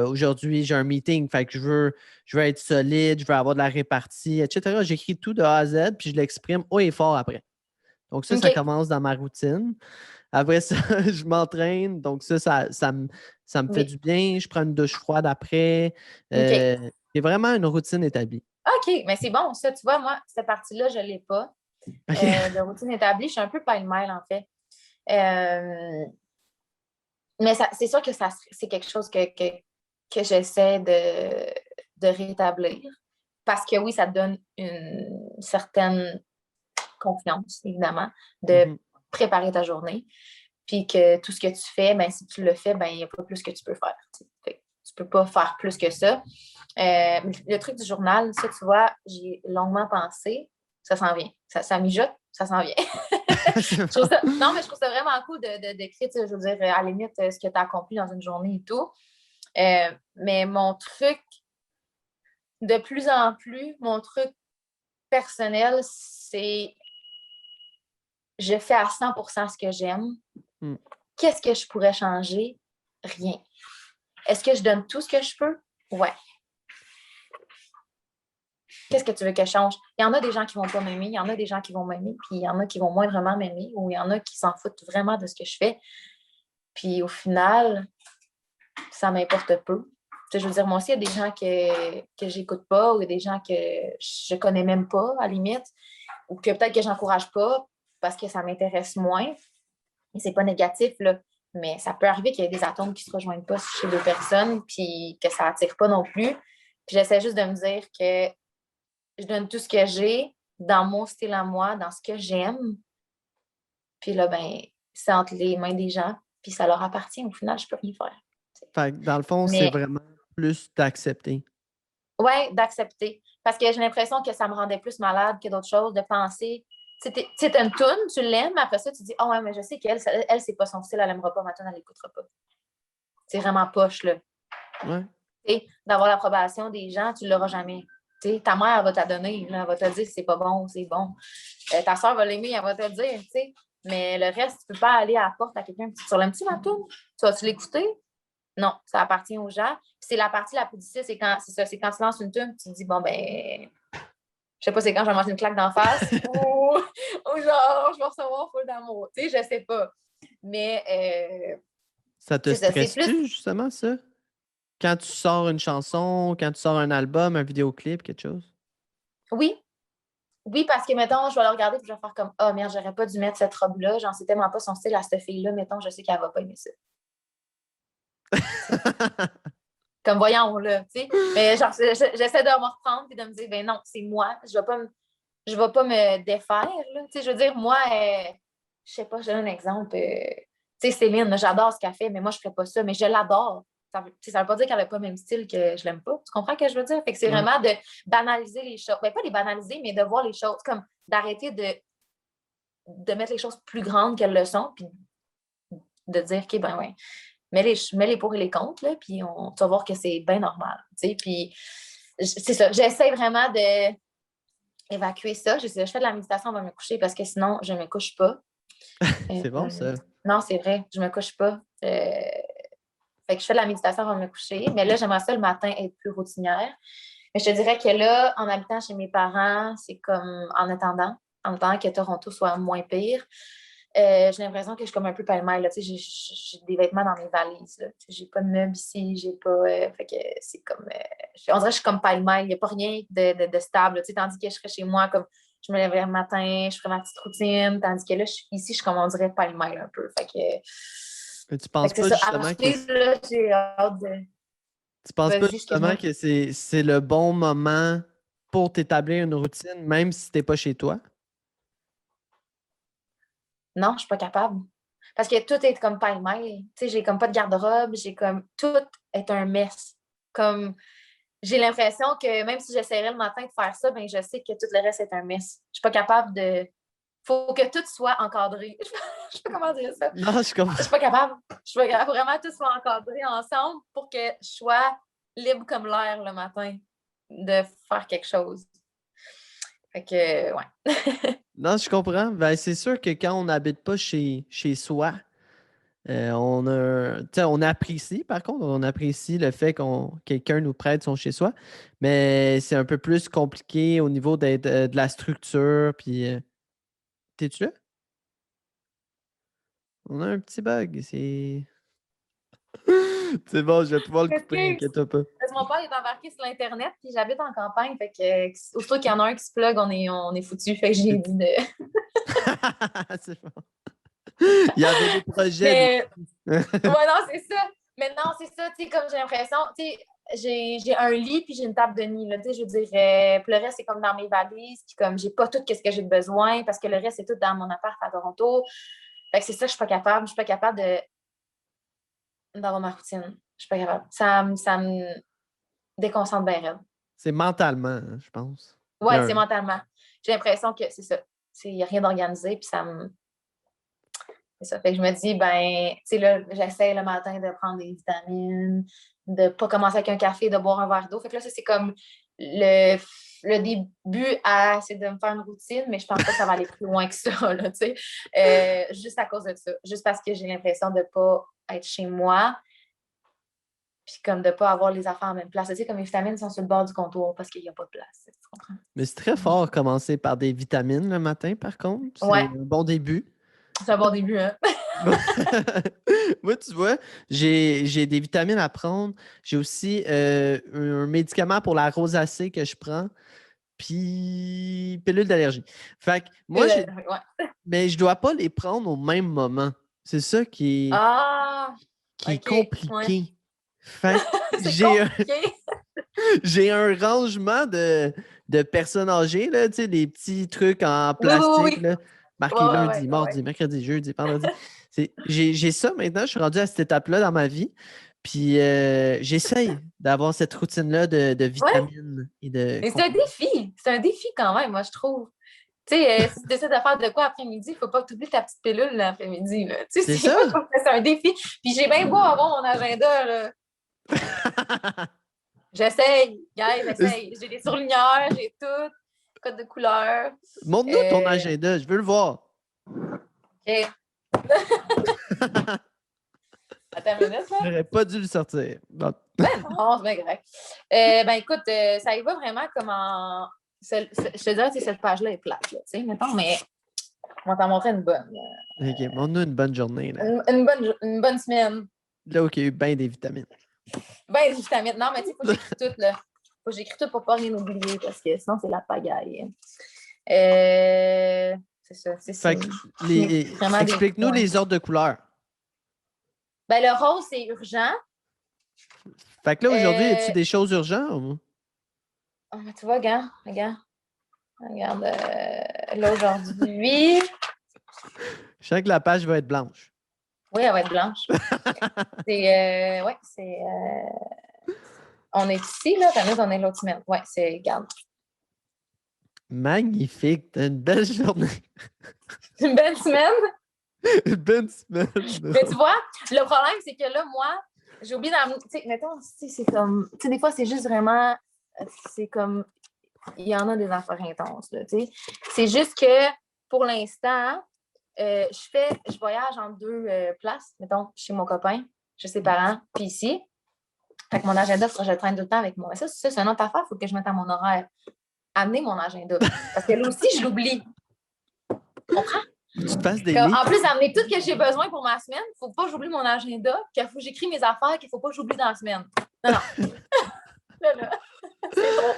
Speaker 1: Aujourd'hui, j'ai un meeting, fait que je veux être solide, je veux avoir de la répartie, etc. J'écris tout de A à Z, puis je l'exprime haut et fort après. Donc ça
Speaker 2: OK.
Speaker 1: commence dans ma routine. Après ça, je m'entraîne. Donc ça me fait
Speaker 2: Oui.
Speaker 1: du bien. Je prends une douche froide après.
Speaker 2: OK.
Speaker 1: J'ai vraiment une routine établie.
Speaker 2: OK, mais c'est bon, ça, tu vois, moi, cette partie-là, je ne l'ai pas.
Speaker 1: OK.
Speaker 2: De routine établie, je suis un peu pêle-mêle, en fait. Euh, mais c'est sûr que c'est quelque chose que j'essaie de rétablir. Parce que oui, ça te donne une certaine confiance, évidemment, de
Speaker 1: Mhm.
Speaker 2: préparer ta journée. Puis que tout ce que tu fais, ben, si tu le fais, ben, il n'y a pas plus que tu peux faire. Fait que tu ne peux pas faire plus que ça. Le truc du journal, ça, tu vois, j'y ai longuement pensé. Ça s'en vient. Ça mijote, ça s'en vient.
Speaker 1: C'est bon.
Speaker 2: Non, mais je trouve ça vraiment cool d'écrire, je veux dire, à la limite, ce que tu as accompli dans une journée et tout. Mais mon truc, de plus en plus, mon truc personnel, c'est je fais à 100% ce que j'aime.
Speaker 1: Mm.
Speaker 2: Qu'est-ce que je pourrais changer? Rien. Est-ce que je donne tout ce que je peux? Ouais. Qu'est-ce que tu veux que je change? Il y en a des gens qui vont pas m'aimer, il y en a des gens qui vont m'aimer, puis il y en a qui vont moindrement m'aimer, ou il y en a qui s'en foutent vraiment de ce que je fais. Puis au final, ça m'importe peu. Tu sais, je veux dire, moi aussi, il y a des gens que j'écoute pas, ou il y a des gens que je connais même pas, à la limite, ou que peut-être que j'encourage pas parce que ça m'intéresse moins. Et c'est pas négatif, là. Mais ça peut arriver qu'il y ait des atomes qui se rejoignent pas chez deux personnes, puis que ça attire pas non plus. Puis j'essaie juste de me dire que je donne tout ce que j'ai dans mon style à moi, dans ce que j'aime. Puis là, ben, c'est entre les mains des gens, puis ça leur appartient. Au final, je peux rien faire.
Speaker 1: Fait que dans le fond, c'est
Speaker 2: Mais
Speaker 1: vraiment plus d'accepter.
Speaker 2: ouais, d'accepter. Parce que j'ai l'impression que ça me rendait plus malade que d'autres choses de penser. Tu sais, t'as une toune, tu l'aimes, après ça, tu dis, oh ouais, mais je sais qu'elle, c'est pas son style, elle n'aimera pas ma toune, elle l'écoutera pas. C'est vraiment poche, là.
Speaker 1: Ouais.
Speaker 2: T'sais, d'avoir l'approbation des gens, tu ne l'auras jamais. T'sais, ta mère, elle va te donner, elle va te dire si c'est pas bon ou c'est bon. Ta soeur va l'aimer, elle va te le dire, t'sais. Mais le reste, tu ne peux pas aller à la porte à quelqu'un et dire, tu l'aimes-tu ma toune? Tu vas-tu l'écouter? Non, ça appartient aux gens. Puis c'est la partie la plus difficile, c'est quand tu lances une tune, tu te dis, bon, ben, je sais pas, c'est quand je vais manger une claque d'en face ou genre, je vais recevoir full d'amour. Tu sais, je sais pas. Mais
Speaker 1: Ça te
Speaker 2: c'est ça, c'est plus.
Speaker 1: stresse-tu, justement, ça? Quand tu sors une chanson, quand tu sors un album, un vidéoclip, quelque chose?
Speaker 2: Oui. Oui, parce que, mettons, je vais le regarder et je vais faire comme, ah, merde, j'aurais pas dû mettre cette robe-là. J'en sais tellement pas son style à cette fille-là. Mettons, je sais qu'elle va pas aimer ça. Comme voyons, là, tu sais. Mais genre, j'essaie de me reprendre et de me dire, ben non, c'est moi. Je vais pas me défaire, là. Tu sais, je veux dire, moi, je sais pas, je donne un exemple. Tu sais, Céline, j'adore ce qu'elle fait, mais moi, je ferais pas ça, mais je l'adore. Ça veut pas dire qu'elle n'a pas le même style que je l'aime pas. Tu comprends ce que je veux dire? Fait que c'est vraiment de banaliser les choses. Ben, pas les banaliser, mais de voir les choses comme d'arrêter de mettre les choses plus grandes qu'elles le sont, puis de dire, OK, ben ouais, mets les pour et les contre, là, puis tu vas voir que c'est bien normal. Tu sais, puis c'est ça, j'essaie vraiment de évacuer ça. Je fais de la méditation avant de me coucher parce que sinon, je ne me couche pas.
Speaker 1: C'est bon, ça.
Speaker 2: Non, c'est vrai, je ne me couche pas. Fait que je fais de la méditation avant de me coucher. Mais là, j'aimerais ça le matin être plus routinière. Mais je te dirais que là, en habitant chez mes parents, c'est comme en attendant que Toronto soit moins pire. J'ai l'impression que je suis comme un peu pêle-mêle. J'ai des vêtements dans mes valises. J'ai pas de meubles ici, j'ai pas. Fait que c'est comme. On dirait que je suis comme pêle-mêle. Il n'y a pas rien de stable. Tandis que je serais chez moi, comme je me lèverais le matin, je ferais ma petite routine. Tandis que là, ici, je suis comme on dirait pêle-mêle un peu.
Speaker 1: Mais tu penses
Speaker 2: c'est
Speaker 1: pas
Speaker 2: ça.
Speaker 1: justement que
Speaker 2: Là, j'ai hâte de.
Speaker 1: tu penses pas
Speaker 2: Vas-y,
Speaker 1: justement
Speaker 2: excuse-moi.
Speaker 1: que c'est le bon moment pour t'établir une routine, même si t'es pas chez toi?
Speaker 2: Non, je ne suis pas capable. Parce que tout est comme pêle-mêle. Tu sais, j'ai comme pas de garde-robe, j'ai comme tout est un mess. Comme j'ai l'impression que même si j'essaierais le matin de faire ça, ben je sais que tout le reste est un mess. Je suis pas capable de. Faut que tout soit encadré. Je sais pas comment dire ça.
Speaker 1: Non, je comprends.
Speaker 2: Je suis pas capable. Je suis pas capable. Faut vraiment tout soit encadré ensemble pour que je sois libre comme l'air le matin de faire quelque chose. Fait que ouais.
Speaker 1: Non, je comprends. Ben, c'est sûr que quand on n'habite pas chez soi, on apprécie, par contre, on apprécie le fait qu'on quelqu'un nous prête son chez-soi, mais c'est un peu plus compliqué au niveau de la structure. Puis, t'es-tu là? On a un petit bug. C'est bon, je vais pouvoir le couper, inquiète-toi pas.
Speaker 2: Parce que mon père est embarqué sur l'Internet, puis j'habite en campagne. Fait que, aussitôt qu'il y en a un qui se plug, on est foutu. Fait que j'ai dit de.
Speaker 1: C'est bon. Il y avait des projets.
Speaker 2: Mais, ouais, non, c'est ça. Mais non, c'est ça, tu sais, comme j'ai l'impression, tu sais, j'ai un lit, puis j'ai une table de nuit, là, tu sais, je dirais, puis le reste, c'est comme dans mes valises, puis comme j'ai pas tout ce que j'ai besoin, parce que le reste, c'est tout dans mon appart à Toronto. Fait que c'est ça, je suis pas capable. Je suis pas capable d'avoir ma routine. Je suis pas capable. Ça me déconcentre bien raide.
Speaker 1: C'est mentalement, hein, je pense.
Speaker 2: Ouais, c'est mentalement. J'ai l'impression que c'est ça. Il n'y a rien d'organisé, puis ça me. C'est ça. Fait que je me dis, ben, tu sais, là, j'essaie le matin de prendre des vitamines, de ne pas commencer avec un café, de boire un verre d'eau. Fait que là, ça, c'est comme le début c'est de me faire une routine, mais je pense pas que ça va aller plus loin que ça, là, tu sais. Juste à cause de ça. Juste parce que j'ai l'impression de ne pas être chez moi, puis comme de ne pas avoir les affaires en même place. Tu sais, comme les vitamines sont sur le bord du comptoir parce qu'il n'y a pas de place. Tu comprends?
Speaker 1: Mais c'est très fort commencer par des vitamines le matin, par contre. C'est
Speaker 2: Ouais,
Speaker 1: un bon début.
Speaker 2: c'est un bon début, hein?
Speaker 1: Moi, tu vois, j'ai des vitamines à prendre. J'ai aussi un médicament pour la rosacée que je prends, puis pilule d'allergie. Fait que moi,
Speaker 2: Ouais.
Speaker 1: mais je dois pas les prendre au même moment. C'est ça
Speaker 2: Ah,
Speaker 1: qui est
Speaker 2: OK, ouais.
Speaker 1: compliqué. Fait que
Speaker 2: C'est compliqué.
Speaker 1: j'ai un rangement de personnes âgées, là, tu sais, des petits trucs en
Speaker 2: Oui, oui,
Speaker 1: plastique,
Speaker 2: oui.
Speaker 1: là,
Speaker 2: Ouais,
Speaker 1: marqués
Speaker 2: ouais,
Speaker 1: lundi,
Speaker 2: ouais, ouais,
Speaker 1: mardi,
Speaker 2: ouais.
Speaker 1: mercredi, jeudi, vendredi. J'ai ça maintenant, je suis rendu à cette étape-là dans ma vie. Puis j'essaye d'avoir cette routine-là de
Speaker 2: Ouais,
Speaker 1: vitamines et de
Speaker 2: mais c'est un
Speaker 1: compléments.
Speaker 2: défi. C'est un défi quand même, moi, je trouve. Tu sais, si tu décides de faire de quoi après-midi, il ne faut pas que tu oublies ta petite pilule l'après-midi. Tu
Speaker 1: C'est
Speaker 2: sais, moi, je
Speaker 1: ça?
Speaker 2: trouve que c'est un défi. Puis j'ai bien beau avoir mon agenda, là. J'essaye, guys, j'essaye. J'ai des surligneurs, j'ai tout, code de couleur.
Speaker 1: Montre-nous ton
Speaker 2: Euh,
Speaker 1: agenda, je veux le voir.
Speaker 2: OK. Attends une minute, là.
Speaker 1: J'aurais pas dû le sortir. Bon.
Speaker 2: Ben non, c'est bien correct. Ben écoute, ça y va vraiment comme en. Je te dirais que cette page-là est plate, là, tu sais, mettons, mais on va t'en montrer une bonne.
Speaker 1: OK, montre-nous une bonne journée, là.
Speaker 2: Une bonne semaine.
Speaker 1: Là où il y a eu bien des vitamines.
Speaker 2: Ben, des vitamines. Non, mais tu sais, il faut que j'écris tout, là. Faut que j'écris tout pour pas rien oublier, parce que sinon, c'est la pagaille. C'est ça.
Speaker 1: Fait que
Speaker 2: Vraiment des
Speaker 1: explique-nous
Speaker 2: points.
Speaker 1: les ordres de couleurs.
Speaker 2: Ben, le rose, c'est urgent.
Speaker 1: Fait que là, aujourd'hui, y
Speaker 2: Euh,
Speaker 1: a-tu des choses urgentes?
Speaker 2: ben, tu vois, regarde. Regarde, là, aujourd'hui.
Speaker 1: Je sens que la page va être blanche.
Speaker 2: Oui, elle va être blanche. Ouais, c'est. On est ici, là. Nous, on est l'autre semaine. Ouais, c'est. Regarde.
Speaker 1: Magnifique. T'as une belle journée.
Speaker 2: C'est une belle semaine.
Speaker 1: Une belle semaine.
Speaker 2: Mais tu vois, le problème, c'est que là, moi, j'ai oublié d'amener. Tu sais, mettons, c'est comme. Tu sais, des fois, c'est juste vraiment. C'est comme. Il y en a des affaires intenses, là, tu sais. C'est juste que, pour l'instant, je voyage en deux places, mettons, chez mon copain, chez ses parents, puis ici. Fait que mon agenda, je le traîne tout le temps avec moi. Mais ça, c'est une autre affaire, il faut que je mette à mon horaire. Amener mon agenda. Parce que là aussi, je l'oublie. Tu comprends?
Speaker 1: Tu te fasses des
Speaker 2: En
Speaker 1: listes.
Speaker 2: plus d'amener tout ce que j'ai besoin pour ma semaine, il ne faut pas que j'oublie mon agenda, qu'il faut que j'écris mes affaires, qu'il ne faut pas que j'oublie dans la semaine. Non, non. là, c'est trop.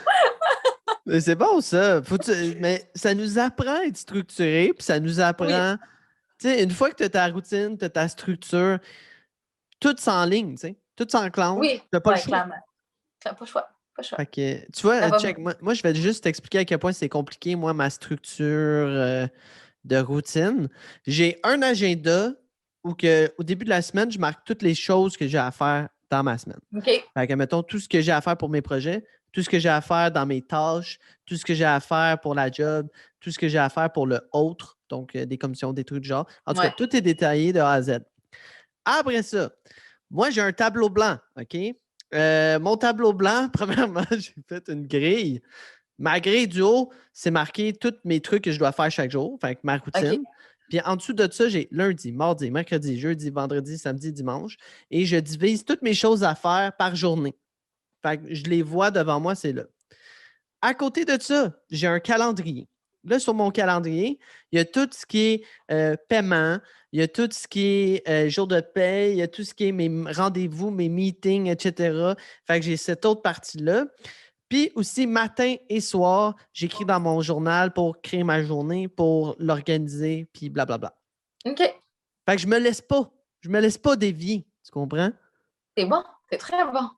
Speaker 1: Mais c'est bon, ça. Mais ça nous apprend à être structuré, puis ça nous
Speaker 2: Oui,
Speaker 1: apprend. Tu sais, une fois que tu as ta routine, tu as ta structure, tout s'enligne, tu sais. Tout s'enclenche.
Speaker 2: oui,
Speaker 1: Tu n'as pas le
Speaker 2: ouais,
Speaker 1: choix.
Speaker 2: clairement. Pas le choix. Pas le choix.
Speaker 1: Fait que, tu vois,
Speaker 2: Ça va
Speaker 1: check,
Speaker 2: venir.
Speaker 1: moi, je vais juste t'expliquer à quel point c'est compliqué, moi, ma structure de routine. J'ai un agenda où au début de la semaine, je marque toutes les choses que j'ai à faire dans ma semaine.
Speaker 2: OK.
Speaker 1: Fait que, mettons, tout ce que j'ai à faire pour mes projets, tout ce que j'ai à faire dans mes tâches, tout ce que j'ai à faire pour la job, tout ce que j'ai à faire pour le autre, donc des commissions, des trucs du genre. En tout cas,
Speaker 2: Ouais.
Speaker 1: tout est détaillé de A à Z. Après ça, moi, j'ai un tableau blanc, OK? Mon tableau blanc, premièrement, j'ai fait une grille. Ma grille du haut, c'est marqué tous mes trucs que je dois faire chaque jour, fait que ma
Speaker 2: OK.
Speaker 1: routine. Puis en dessous de ça, j'ai lundi, mardi, mercredi, jeudi, vendredi, samedi, dimanche. Et je divise toutes mes choses à faire par journée. Fait que je les vois devant moi, c'est là. À côté de ça, j'ai un calendrier. Là, sur mon calendrier, il y a tout ce qui est paiement, il y a tout ce qui est jour de paie, il y a tout ce qui est mes rendez-vous, mes meetings, etc. Fait que j'ai cette autre partie-là. Puis aussi, matin et soir, j'écris dans mon journal pour créer ma journée, pour l'organiser, puis blablabla.
Speaker 2: OK.
Speaker 1: Fait que je me laisse pas. Je me laisse pas dévier. Tu comprends?
Speaker 2: C'est bon. C'est très bon.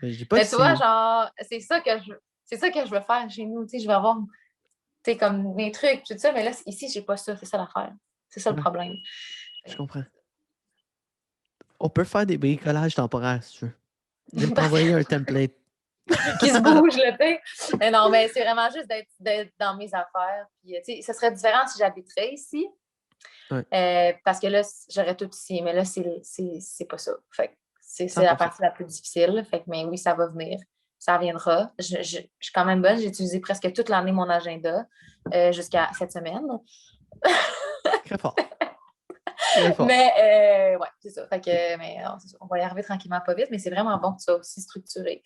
Speaker 1: Je dis pas que
Speaker 2: Mais tu vois,
Speaker 1: c'est.
Speaker 2: genre, c'est ça que je veux faire chez nous. Tu sais, je vais avoir, tu sais, comme mes trucs, tout ça, mais là, ici, j'ai pas ça. C'est ça l'affaire. C'est ça le
Speaker 1: Ouais,
Speaker 2: problème.
Speaker 1: je comprends. On peut faire des bricolages temporaires si tu veux. Je vais t'envoyer un template.
Speaker 2: Qui se bouge, là, tu sais. Mais non, mais c'est vraiment juste d'être dans mes affaires. Puis, tu sais, ce serait différent si j'habiterais ici.
Speaker 1: Ouais.
Speaker 2: Parce que là, j'aurais tout ici. Mais là, c'est pas ça. Fait que c'est la
Speaker 1: 100%.
Speaker 2: partie la plus difficile. Fait que, mais oui, ça va venir. Ça viendra. Je suis quand même bonne. J'ai utilisé presque toute l'année mon agenda jusqu'à cette semaine.
Speaker 1: Très fort. Très fort.
Speaker 2: Mais ouais, c'est ça. Fait que, mais non, c'est ça. On va y arriver tranquillement, pas vite, mais c'est vraiment bon que tu sois aussi structuré.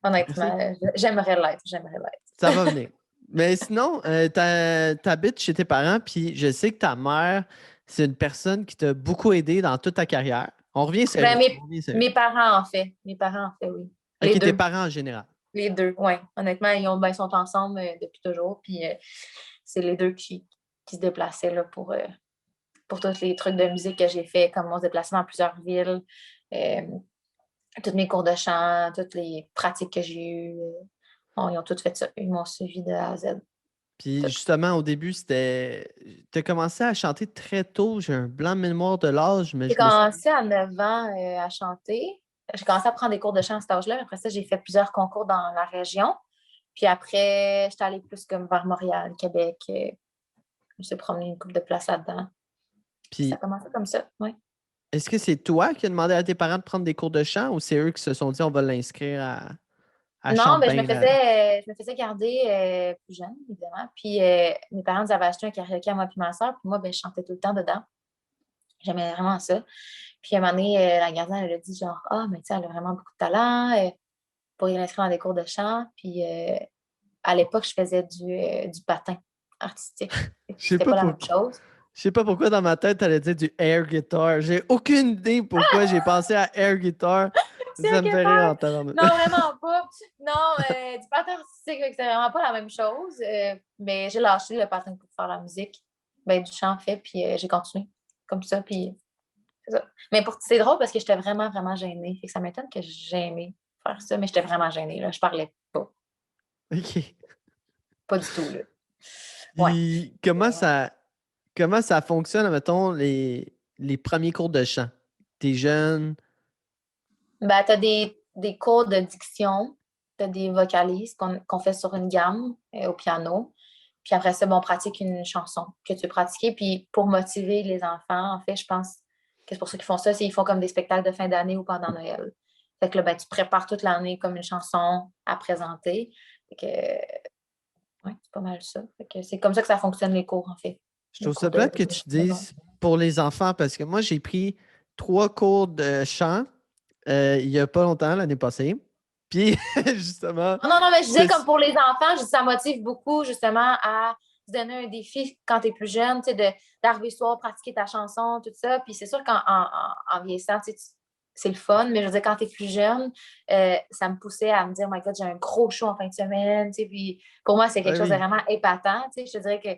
Speaker 2: Honnêtement,
Speaker 1: Merci.
Speaker 2: j'aimerais l'être. J'aimerais l'être.
Speaker 1: Ça va venir. Mais sinon, t'habites chez tes parents, puis je sais que ta mère, c'est une personne qui t'a beaucoup aidé dans toute ta carrière. On revient
Speaker 2: Ben,
Speaker 1: sérieux. On revient sérieux.
Speaker 2: mes parents, en fait. Mes parents, en fait, oui. Les
Speaker 1: OK, tes
Speaker 2: deux.
Speaker 1: parents en général.
Speaker 2: Les deux, oui. Honnêtement, ils sont ensemble depuis toujours. Puis c'est les deux qui se déplaçaient là, pour tous les trucs de musique que j'ai fait, comme mon déplacement dans plusieurs villes, euh, tous mes cours de chant, toutes les pratiques que j'ai eues. Bon, ils ont tout fait ça. Ils m'ont suivi de A à Z.
Speaker 1: Puis
Speaker 2: Tout.
Speaker 1: justement, au début, c'était. Tu as commencé à chanter très tôt. J'ai un blanc de mémoire de l'âge, mais
Speaker 2: J'ai
Speaker 1: je me suis.
Speaker 2: commencé à 9 ans à chanter. j'ai commencé à prendre des cours de chant à cet âge-là. Après ça, j'ai fait plusieurs concours dans la région. Puis après, j'étais allée plus comme vers Montréal, Québec. Je me suis promenée une couple de places là-dedans. Puis ça a
Speaker 1: Puis,
Speaker 2: commencé comme ça, oui.
Speaker 1: est-ce que c'est toi qui as demandé à tes parents de prendre des cours de chant ou c'est eux qui se sont dit on va l'inscrire à
Speaker 2: Non, mais
Speaker 1: Champlain?
Speaker 2: je me faisais garder plus jeune, évidemment. Puis mes parents nous avaient acheté un karaoké à moi et ma soeur. Puis moi, ben, je chantais tout le temps dedans. J'aimais vraiment ça. Puis à un moment donné, la gardienne, elle a dit genre, ah, mais tu sais, elle a vraiment beaucoup de talent. Pour y inscrire dans des cours de chant. Puis à l'époque, je faisais du patin artistique.
Speaker 1: Je sais
Speaker 2: C'était
Speaker 1: pas
Speaker 2: pas la même
Speaker 1: pourquoi.
Speaker 2: chose.
Speaker 1: Je sais pas pourquoi dans ma tête, t'allais dire du air guitar. J'ai aucune idée pourquoi j'ai pensé à air guitar.
Speaker 2: C'est un
Speaker 1: Ça me fait rire
Speaker 2: guitar?
Speaker 1: en tabarnak.
Speaker 2: Non, vraiment pas. Non, du patin artistique, c'est vraiment pas la même chose. Mais j'ai lâché le patin pour faire la musique. Ben, du chant fait, puis j'ai continué comme ça. Puis c'est ça. Mais c'est drôle parce que j'étais vraiment, vraiment gênée. Fait que ça m'étonne que j'ai aimé faire ça, mais j'étais vraiment gênée. Là. Je parlais pas.
Speaker 1: OK.
Speaker 2: Pas du tout. Là. Ouais.
Speaker 1: Puis comment ça fonctionne, mettons, les premiers cours de chant? T'es jeune.
Speaker 2: Ben, tu as des cours de diction, tu as des vocalises qu'on fait sur une gamme au piano. Puis après ça, ben, on pratique une chanson que tu veux pratiquer. Puis pour motiver les enfants, en fait, je pense que c'est pour ça qu'ils font ça, c'est qu'ils font comme des spectacles de fin d'année ou pendant Noël. Fait que là, ben, tu prépares toute l'année comme une chanson à présenter. Fait que, ouais, c'est pas mal ça. Fait que c'est comme ça que ça fonctionne les cours, en fait.
Speaker 1: Je
Speaker 2: Les
Speaker 1: trouve ça
Speaker 2: cours
Speaker 1: plate que
Speaker 2: de
Speaker 1: tu
Speaker 2: chant de base.
Speaker 1: dises pour les enfants parce que moi, j'ai pris 3 cours de chant il y a pas longtemps, l'année passée. Puis, justement,
Speaker 2: Non, non, non, mais je disais
Speaker 1: c'est.
Speaker 2: comme pour les enfants, je dis, ça motive beaucoup justement à se donner un défi quand tu es plus jeune, tu sais, d'arriver ce soir, pratiquer ta chanson, tout ça. Puis c'est sûr qu'en vieillissant, tu sais, c'est le fun, mais je veux dire, quand tu es plus jeune, ça me poussait à me dire, my God, j'ai un gros show en fin de semaine, tu sais, puis pour moi, c'est quelque
Speaker 1: Ouais,
Speaker 2: chose de
Speaker 1: oui,
Speaker 2: vraiment épatant, tu sais, je te dirais que,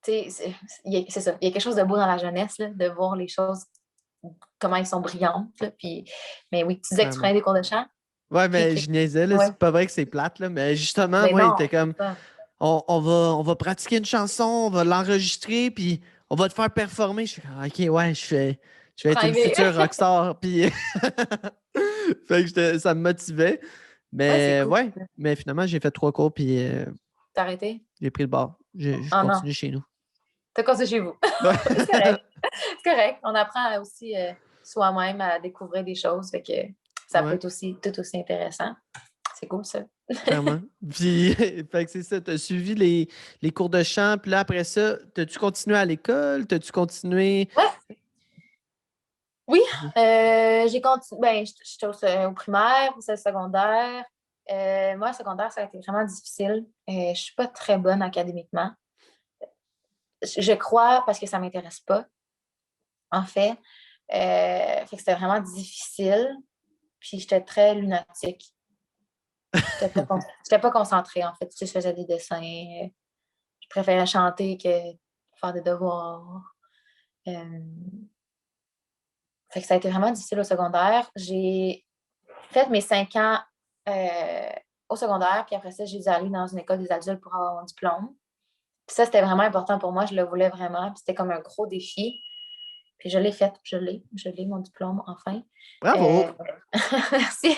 Speaker 2: tu sais, c'est ça, il y a quelque chose de beau dans la jeunesse, là, de voir les choses, comment elles sont brillantes, là, puis, mais oui, tu disais que tu
Speaker 1: clairement.
Speaker 2: prenais des cours de chant,
Speaker 1: Ouais,
Speaker 2: puis
Speaker 1: mais je niaisais, là.
Speaker 2: ouais,
Speaker 1: C'est pas vrai que c'est plate, là. Mais justement,
Speaker 2: mais
Speaker 1: moi, il
Speaker 2: non,
Speaker 1: était comme
Speaker 2: c'est ça.
Speaker 1: on va pratiquer une chanson, on va l'enregistrer, puis on va te faire performer. Je suis comme, OK, ouais, je vais être une
Speaker 2: Privé.
Speaker 1: future rockstar. Puis, fait que ça me motivait.
Speaker 2: Ouais, c'est
Speaker 1: Mais
Speaker 2: cool.
Speaker 1: ouais, mais finalement, j'ai fait 3 cours, puis
Speaker 2: T'as arrêté?
Speaker 1: j'ai pris le bar. Je
Speaker 2: Ah non,
Speaker 1: continue chez nous.
Speaker 2: t'as cassé chez vous.
Speaker 1: Ouais.
Speaker 2: C'est correct. C'est correct. On apprend aussi soi-même à découvrir des choses. Fait que ça peut
Speaker 1: Ouais,
Speaker 2: être aussi tout aussi intéressant. C'est cool, ça.
Speaker 1: clairement. Puis, fait que c'est ça, tu as suivi les cours de chant, puis là, après ça, t'as-tu continué à l'école? T'as-tu continué?
Speaker 2: Ouais, oui. J'ai continué. Ben, j'étais au primaire, au secondaire. Moi, au secondaire, ça a été vraiment difficile. Je suis pas très bonne académiquement. Je crois parce que ça m'intéresse pas, en fait. Fait que c'était vraiment difficile. Puis j'étais très lunatique. J'étais pas concentrée, en fait. Tu sais, je faisais des dessins. Je préférais chanter que faire des devoirs. Euh, Fait que ça a été vraiment difficile au secondaire. J'ai fait mes 5 ans euh, au secondaire, puis après ça, j'ai dû aller dans une école des adultes pour avoir mon diplôme. Puis ça, c'était vraiment important pour moi. Je le voulais vraiment. Puis c'était comme un gros défi. Puis je l'ai fait. Je l'ai, mon diplôme, enfin.
Speaker 1: Bravo!
Speaker 2: Euh, Merci.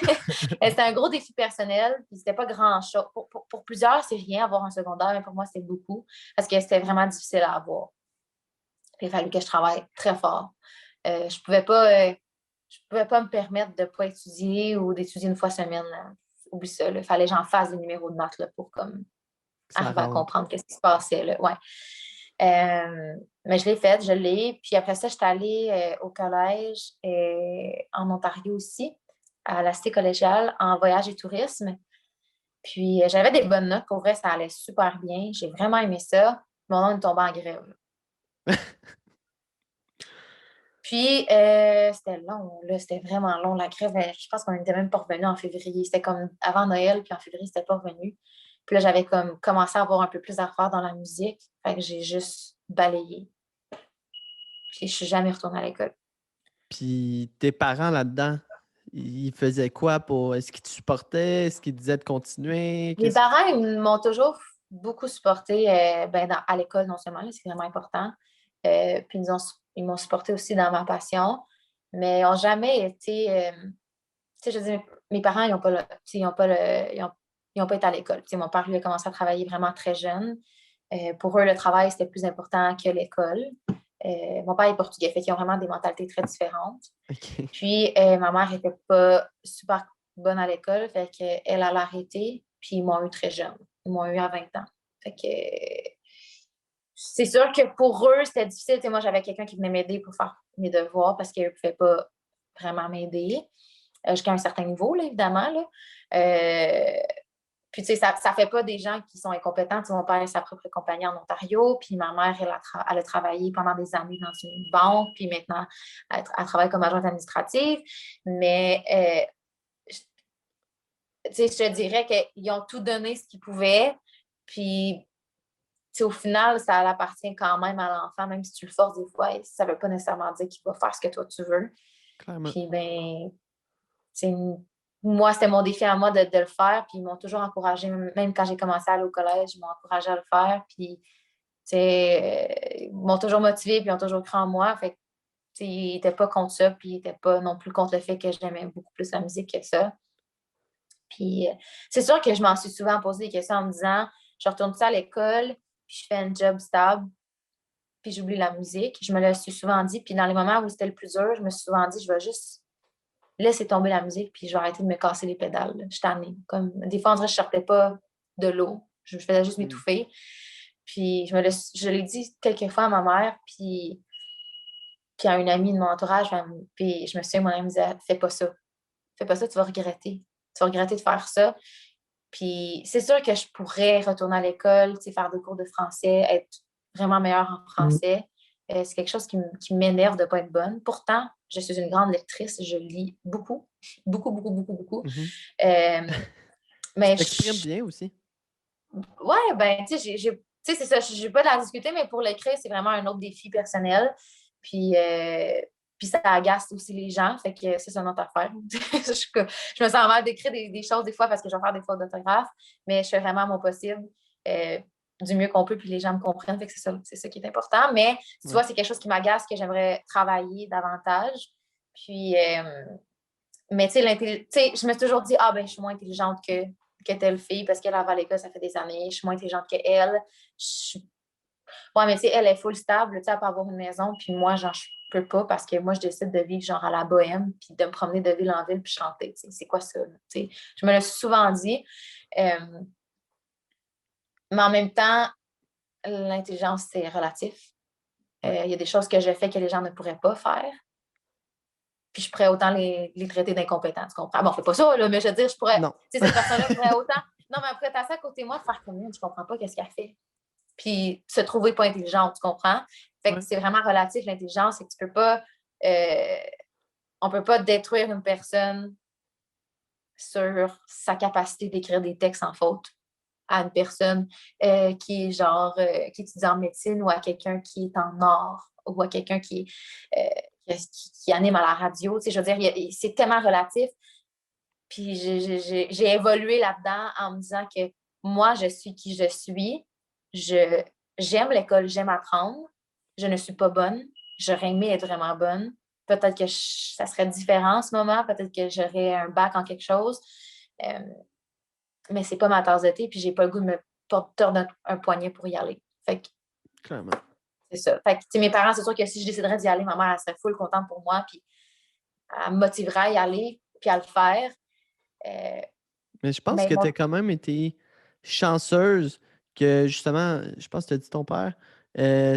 Speaker 2: C'était un gros défi personnel, puis c'était pas grand-chose. Pour plusieurs, c'est rien avoir un secondaire, mais pour moi, c'était beaucoup parce que c'était vraiment difficile à avoir. Puis il a fallu que je travaille très fort. Je pouvais pas me permettre de ne pas étudier ou d'étudier une fois semaine. Là. Oublie ça. Il fallait que j'en fasse des numéros de maths là, pour comme,
Speaker 1: Ça
Speaker 2: arriver à
Speaker 1: rentre.
Speaker 2: comprendre ce qui se passait. Là. Ouais. Mais je l'ai faite, je l'ai. Puis après ça, j'étais allée au collège en Ontario aussi, à la cité collégiale, en voyage et tourisme. Puis j'avais des bonnes notes. Pour vrai, ça allait super bien. J'ai vraiment aimé ça. Mon nom est tombé en grève. Puis c'était long, là. C'était vraiment long. La grève, je pense qu'on n'était même pas revenu en février. C'était comme avant Noël, puis en février, c'était pas revenu. Puis là, j'avais comme commencé à avoir un peu plus à faire dans la musique. Fait que j'ai juste balayé. Puis je suis jamais retournée à l'école.
Speaker 1: Puis tes parents là-dedans, ils faisaient quoi pour. Est-ce qu'ils te supportaient? Est-ce qu'ils te disaient de continuer?
Speaker 2: Mes
Speaker 1: Qu'est-ce qui.
Speaker 2: parents, ils m'ont toujours beaucoup supporté à l'école, non seulement, là, c'est vraiment important. Puis ils m'ont supporté aussi dans ma passion. mais ils n'ont jamais été. Tu sais, je veux dire, mes parents, ils n'ont pas, ils ont pas été à l'école. Tu sais, mon père, lui, a commencé à travailler vraiment très jeune. Pour eux, le travail, c'était plus important que l'école. Mon père est portugais, fait qu'ils ont vraiment des mentalités très différentes.
Speaker 1: OK.
Speaker 2: Puis, ma mère n'était pas super bonne à l'école, fait qu'elle a arrêté, puis ils m'ont eu très jeune. Ils m'ont eu à 20 ans. Fait que c'est sûr que pour eux, c'était difficile. Tu sais, moi, j'avais quelqu'un qui venait m'aider pour faire mes devoirs parce qu'elle ne pouvait pas vraiment m'aider, jusqu'à un certain niveau, là, évidemment. Là. Puis, tu sais, ça ne fait pas des gens qui sont incompétents. Tu sais, mon père a sa propre compagnie en Ontario, puis ma mère, elle a travaillé pendant des années dans une banque, puis maintenant, elle travaille comme agente administrative. Mais, tu sais, je te dirais qu'ils ont tout donné ce qu'ils pouvaient, puis au final, ça appartient quand même à l'enfant, même si tu le forces des fois, ça ne veut pas nécessairement dire qu'il va faire ce que toi tu veux.
Speaker 1: Clairement.
Speaker 2: Puis, ben, moi, c'était mon défi à moi de le faire, puis ils m'ont toujours encouragé, même quand j'ai commencé à aller au collège, ils m'ont encouragé à le faire, puis, ils m'ont toujours motivé, puis ils ont toujours cru en moi. Fait que, ils n'étaient pas contre ça, puis ils n'étaient pas non plus contre le fait que j'aimais beaucoup plus la musique que ça. Puis, c'est sûr que je m'en suis souvent posé des questions en me disant, je retourne ça à l'école, puis je fais un job stable, puis j'oublie la musique. Je me le suis souvent dit. Puis dans les moments où c'était le plus dur, je me suis souvent dit, je vais juste laisser tomber la musique, puis je vais arrêter de me casser les pédales. Là. Je suis tannée. Comme, des fois, on dirait que je ne sortais pas de l'eau. Je faisais juste m'étouffer. Puis je l'ai dit quelques fois à ma mère, puis à une amie de mon entourage. Puis je me souviens, mon amie me disait, fais pas ça. Fais pas ça, tu vas regretter. Tu vas regretter de faire ça. Puis c'est sûr que je pourrais retourner à l'école, faire des cours de français, être vraiment meilleure en français. C'est quelque chose qui m'énerve de ne pas être bonne. Pourtant, je suis une grande lectrice, je lis beaucoup, beaucoup, beaucoup, beaucoup, beaucoup.
Speaker 1: Mhm. Tu
Speaker 2: Mais
Speaker 1: t'exprimes bien aussi.
Speaker 2: ouais, ben, tu sais, c'est ça, je n'ai pas de la discuter, mais pour l'écrire, c'est vraiment un autre défi personnel. Puis, puis ça agace aussi les gens, fait que c'est une autre affaire. je me sens mal d'écrire des choses des fois parce que je vais faire des fautes d'orthographe, mais je fais vraiment mon possible du mieux qu'on peut, puis les gens me comprennent, fait que c'est ça qui est important. Mais tu vois, c'est quelque chose qui m'agace, que j'aimerais travailler davantage. Puis, mais tu sais, je me suis toujours dit, ah ben, je suis moins intelligente que telle fille parce qu'elle va à l'école, ça fait des années, je suis moins intelligente qu'elle. Ouais, mais tu sais, elle est full stable, tu sais, elle peut avoir une maison, puis moi, genre, je peux pas parce que moi, je décide de vivre genre à la bohème, puis de me promener de ville en ville, puis chanter, tu sais, c'est quoi ça, tu sais. Je me l'ai souvent dit. Mais en même temps, l'intelligence, c'est relatif. Il y a des choses que je fais que les gens ne pourraient pas faire. Puis je pourrais autant les traiter d'incompétents, tu comprends? Bon, on fait pas ça, là, mais je veux dire, je pourrais,
Speaker 1: Non.
Speaker 2: tu sais, cette personne-là pourrait autant. Non, mais après, t'as ça à côté de moi, faire comme je comprends pas qu'est-ce qu'elle fait. Puis se trouver pas intelligente, tu comprends? Fait que c'est vraiment relatif, l'intelligence, c'est que tu peux pas, on peut pas détruire une personne sur sa capacité d'écrire des textes en faute à une personne qui est genre, qui étudie en médecine ou à quelqu'un qui est en art ou à quelqu'un qui anime à la radio. Tu sais, je veux dire, c'est tellement relatif. Puis j'ai évolué là-dedans en me disant que moi, je suis qui je suis. J'aime l'école, j'aime apprendre. Je ne suis pas bonne. J'aurais aimé être vraiment bonne. Peut-être que ça serait différent en ce moment. Peut-être que j'aurais un bac en quelque chose. Mais c'est pas ma tasse de thé, puis j'ai pas le goût de me tordre un poignet pour y aller. Fait que
Speaker 1: Clairement.
Speaker 2: c'est ça. Fait que, mes parents, c'est sûr que si je déciderais d'y aller, ma mère, elle serait full contente pour moi, puis elle me motiverait à y aller, puis à le faire.
Speaker 1: Mais je pense
Speaker 2: Mais
Speaker 1: que tu as quand même été chanceuse que, justement, je pense que tu as dit ton père,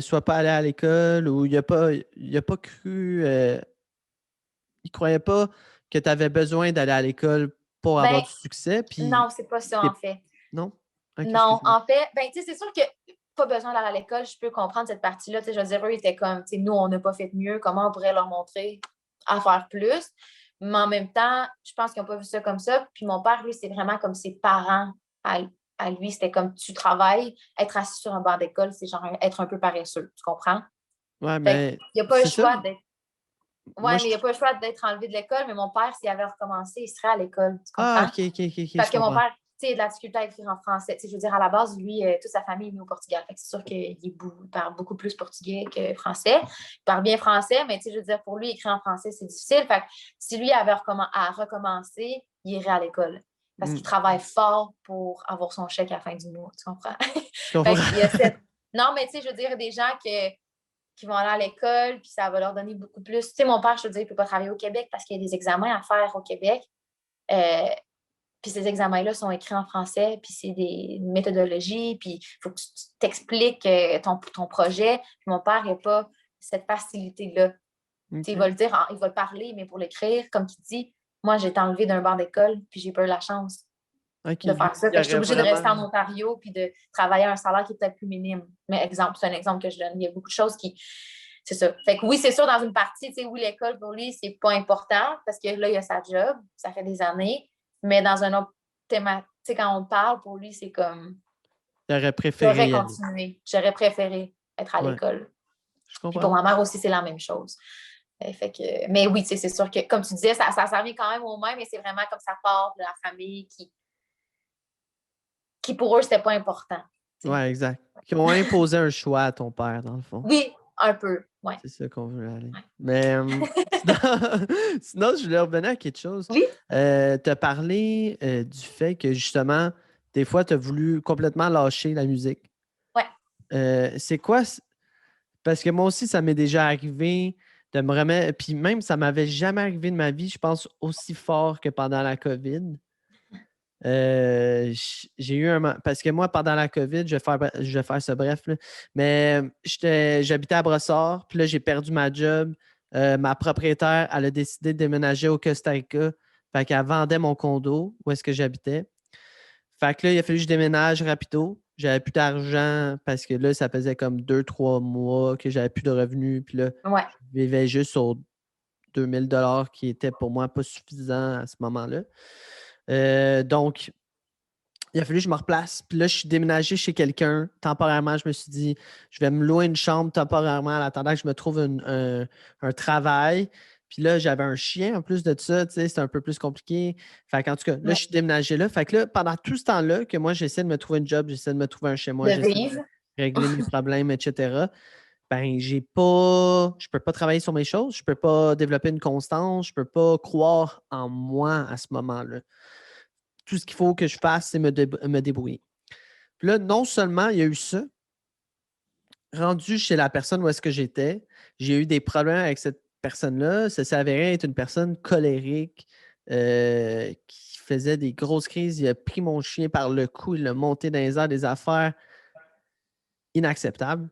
Speaker 1: soit pas allé à l'école ou il a pas cru, il croyait pas que tu avais besoin d'aller à l'école pour avoir
Speaker 2: ben,
Speaker 1: du succès. Puis,
Speaker 2: non, c'est pas ça, en fait.
Speaker 1: non? Ok,
Speaker 2: Non,
Speaker 1: excuse-moi.
Speaker 2: en fait, ben, tu sais, c'est sûr que pas besoin d'aller à l'école, je peux comprendre cette partie-là. Tu sais, je veux dire, eux, ils étaient comme, tu sais, nous, on n'a pas fait mieux, comment on pourrait leur montrer à faire plus? Mais en même temps, je pense qu'ils n'ont pas vu ça comme ça. Puis mon père, lui, c'est vraiment comme ses parents à lui. C'était comme tu travailles, être assis sur un banc d'école, c'est genre être un peu paresseux. Tu comprends?
Speaker 1: Ouais,
Speaker 2: Fait
Speaker 1: mais
Speaker 2: qu'il n'y a pas le
Speaker 1: c'est ça.
Speaker 2: choix d'être.
Speaker 1: Moi,
Speaker 2: Ouais, mais il n'y a pas le choix d'être enlevé de l'école. Mais mon père, s'il avait recommencé, il serait à l'école. Tu
Speaker 1: Ah,
Speaker 2: comprends?
Speaker 1: ok,
Speaker 2: Parce
Speaker 1: je
Speaker 2: que mon
Speaker 1: comprends.
Speaker 2: père, tu sais, de la difficulté à écrire en français. Tu sais, je veux dire, à la base, lui, toute sa famille est née au Portugal. Fait que c'est sûr qu'il parle beaucoup plus portugais que français. Il parle bien français, mais tu sais, je veux dire, pour lui, écrire en français, c'est difficile. Fait que si lui avait à recommencer, il irait à l'école. Parce qu'il travaille fort pour avoir son chèque à la fin du mois. Tu comprends?
Speaker 1: Je comprends.
Speaker 2: Fait qu'il y a cette... Non, mais tu sais, je veux dire, des gens qui vont aller à l'école, puis ça va leur donner beaucoup plus. Tu sais, mon père, je te dis, il ne peut pas travailler au Québec parce qu'il y a des examens à faire au Québec. Puis ces examens-là sont écrits en français, puis c'est des méthodologies, puis il faut que tu t'expliques ton projet. Puis mon père n'a pas cette facilité-là.
Speaker 1: Okay.
Speaker 2: Il va le dire, il va le parler, mais pour l'écrire, comme il dit, moi, j'ai été enlevée d'un banc d'école, puis j'ai pas eu la chance de faire ça. Fait que je suis obligée de rester en Ontario, puis de travailler à un salaire qui est peut-être plus minime. Mais c'est un exemple que je donne. Il y a beaucoup de choses qui... C'est ça. Fait que oui, c'est sûr, dans une partie, tu sais, oui, l'école, pour lui, c'est pas important, parce que là, il a sa job, ça fait des années. Mais dans un autre thème, tu sais, quand on parle, pour lui, c'est comme...
Speaker 1: J'aurais préféré
Speaker 2: J'aurais continué. J'aurais préféré être à l'école.
Speaker 1: Je
Speaker 2: Puis
Speaker 1: comprends.
Speaker 2: pour ma mère aussi, c'est la même chose. Fait que, mais oui, c'est sûr que, comme tu disais, ça revient quand même au même, mais c'est vraiment comme ça part de la famille qui pour eux, c'était pas important.
Speaker 1: Oui, exact. Qui ont imposé un choix à ton père, dans le fond.
Speaker 2: Oui, un peu. Ouais.
Speaker 1: C'est ça qu'on veut aller.
Speaker 2: Ouais.
Speaker 1: Mais sinon, je voulais revenir à quelque chose.
Speaker 2: Oui.
Speaker 1: Tu as parlé du fait que justement, des fois, tu as voulu complètement lâcher la musique.
Speaker 2: Ouais.
Speaker 1: C'est quoi? Parce que moi aussi, ça m'est déjà arrivé de me remettre. Puis même, ça m'avait jamais arrivé de ma vie, je pense, aussi fort que pendant la COVID. J'ai eu un. Parce que moi, pendant la COVID, je vais faire ça bref, là, mais j'habitais à Brossard, puis là, j'ai perdu ma job. Ma propriétaire, elle a décidé de déménager au Costa Rica. Fait qu'elle vendait mon condo où est-ce que j'habitais. Fait que là, il a fallu que je déménage rapido. J'avais plus d'argent parce que là, ça faisait comme 2, 3 mois que j'avais plus de revenus. Puis là,
Speaker 2: Ouais.
Speaker 1: je vivais juste sur 2000 $ qui était pour moi pas suffisant à ce moment-là. Donc, il a fallu que je me replace. Puis là, je suis déménagé chez quelqu'un. Temporairement, je me suis dit, je vais me louer une chambre temporairement en attendant que je me trouve un travail. Puis là, j'avais un chien en plus de ça. Tu sais, c'était un peu plus compliqué. Fait qu'en tout cas, là, je suis déménagé là. Fait que là, pendant tout ce temps-là, que moi, j'essaie de me trouver un job, j'essaie de me trouver un chez moi,
Speaker 2: De
Speaker 1: j'essaie
Speaker 2: vivre.
Speaker 1: de régler mes problèmes, etc. Ben, je peux pas travailler sur mes choses, je peux pas développer une constance, je peux pas croire en moi à ce moment-là. Tout ce qu'il faut que je fasse, c'est me débrouiller. Puis là, non seulement il y a eu ça, rendu chez la personne où est-ce que j'étais, j'ai eu des problèmes avec cette personne-là. Ça s'est avéré être une personne colérique qui faisait des grosses crises. Il a pris mon chien par le cou, il l'a monté dans les airs, des affaires inacceptables.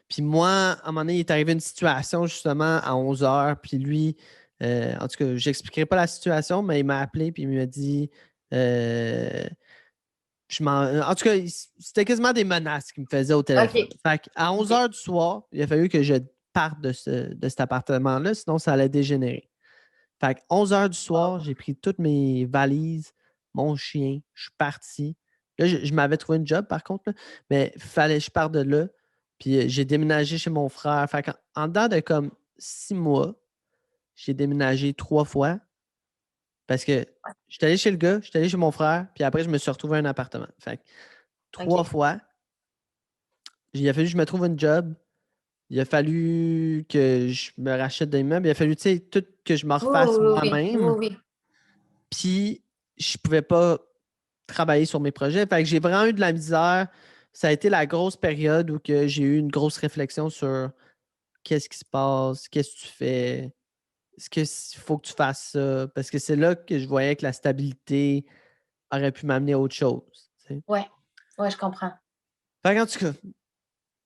Speaker 1: Puis moi, à un moment donné, il est arrivé une situation justement à 11 heures. Puis lui, en tout cas, je n'expliquerai pas la situation, mais il m'a appelé puis il m'a dit en tout cas, c'était quasiment des menaces qu'il me faisait au téléphone.
Speaker 2: OK.
Speaker 1: Fait à 11 heures du soir, il a fallu que je parte de cet appartement-là, sinon ça allait dégénérer. Fait que 11 heures du soir, j'ai pris toutes mes valises, mon chien, je suis parti. Là, je m'avais trouvé une job par contre, là, mais il fallait que je parte de là. Puis j'ai déménagé chez mon frère. Fait en dedans de comme 6 mois, j'ai déménagé 3 fois. Parce que j'étais allé chez le gars, j'étais allé chez mon frère, puis après, je me suis retrouvé un appartement. Fait que 3 fois, il a fallu que je me trouve une job. Il a fallu que je me rachète des meubles. Il a fallu, tu sais, tout que je me refasse moi-même.
Speaker 2: Oui.
Speaker 1: Puis, je pouvais pas travailler sur mes projets. Fait que j'ai vraiment eu de la misère. Ça a été la grosse période où que j'ai eu une grosse réflexion sur qu'est-ce qui se passe, qu'est-ce que tu fais, est-ce qu'il faut que tu fasses ça? Parce que c'est là que je voyais que la stabilité aurait pu m'amener à autre chose. Tu sais.
Speaker 2: Ouais. Ouais, je comprends.
Speaker 1: Fait en tout cas,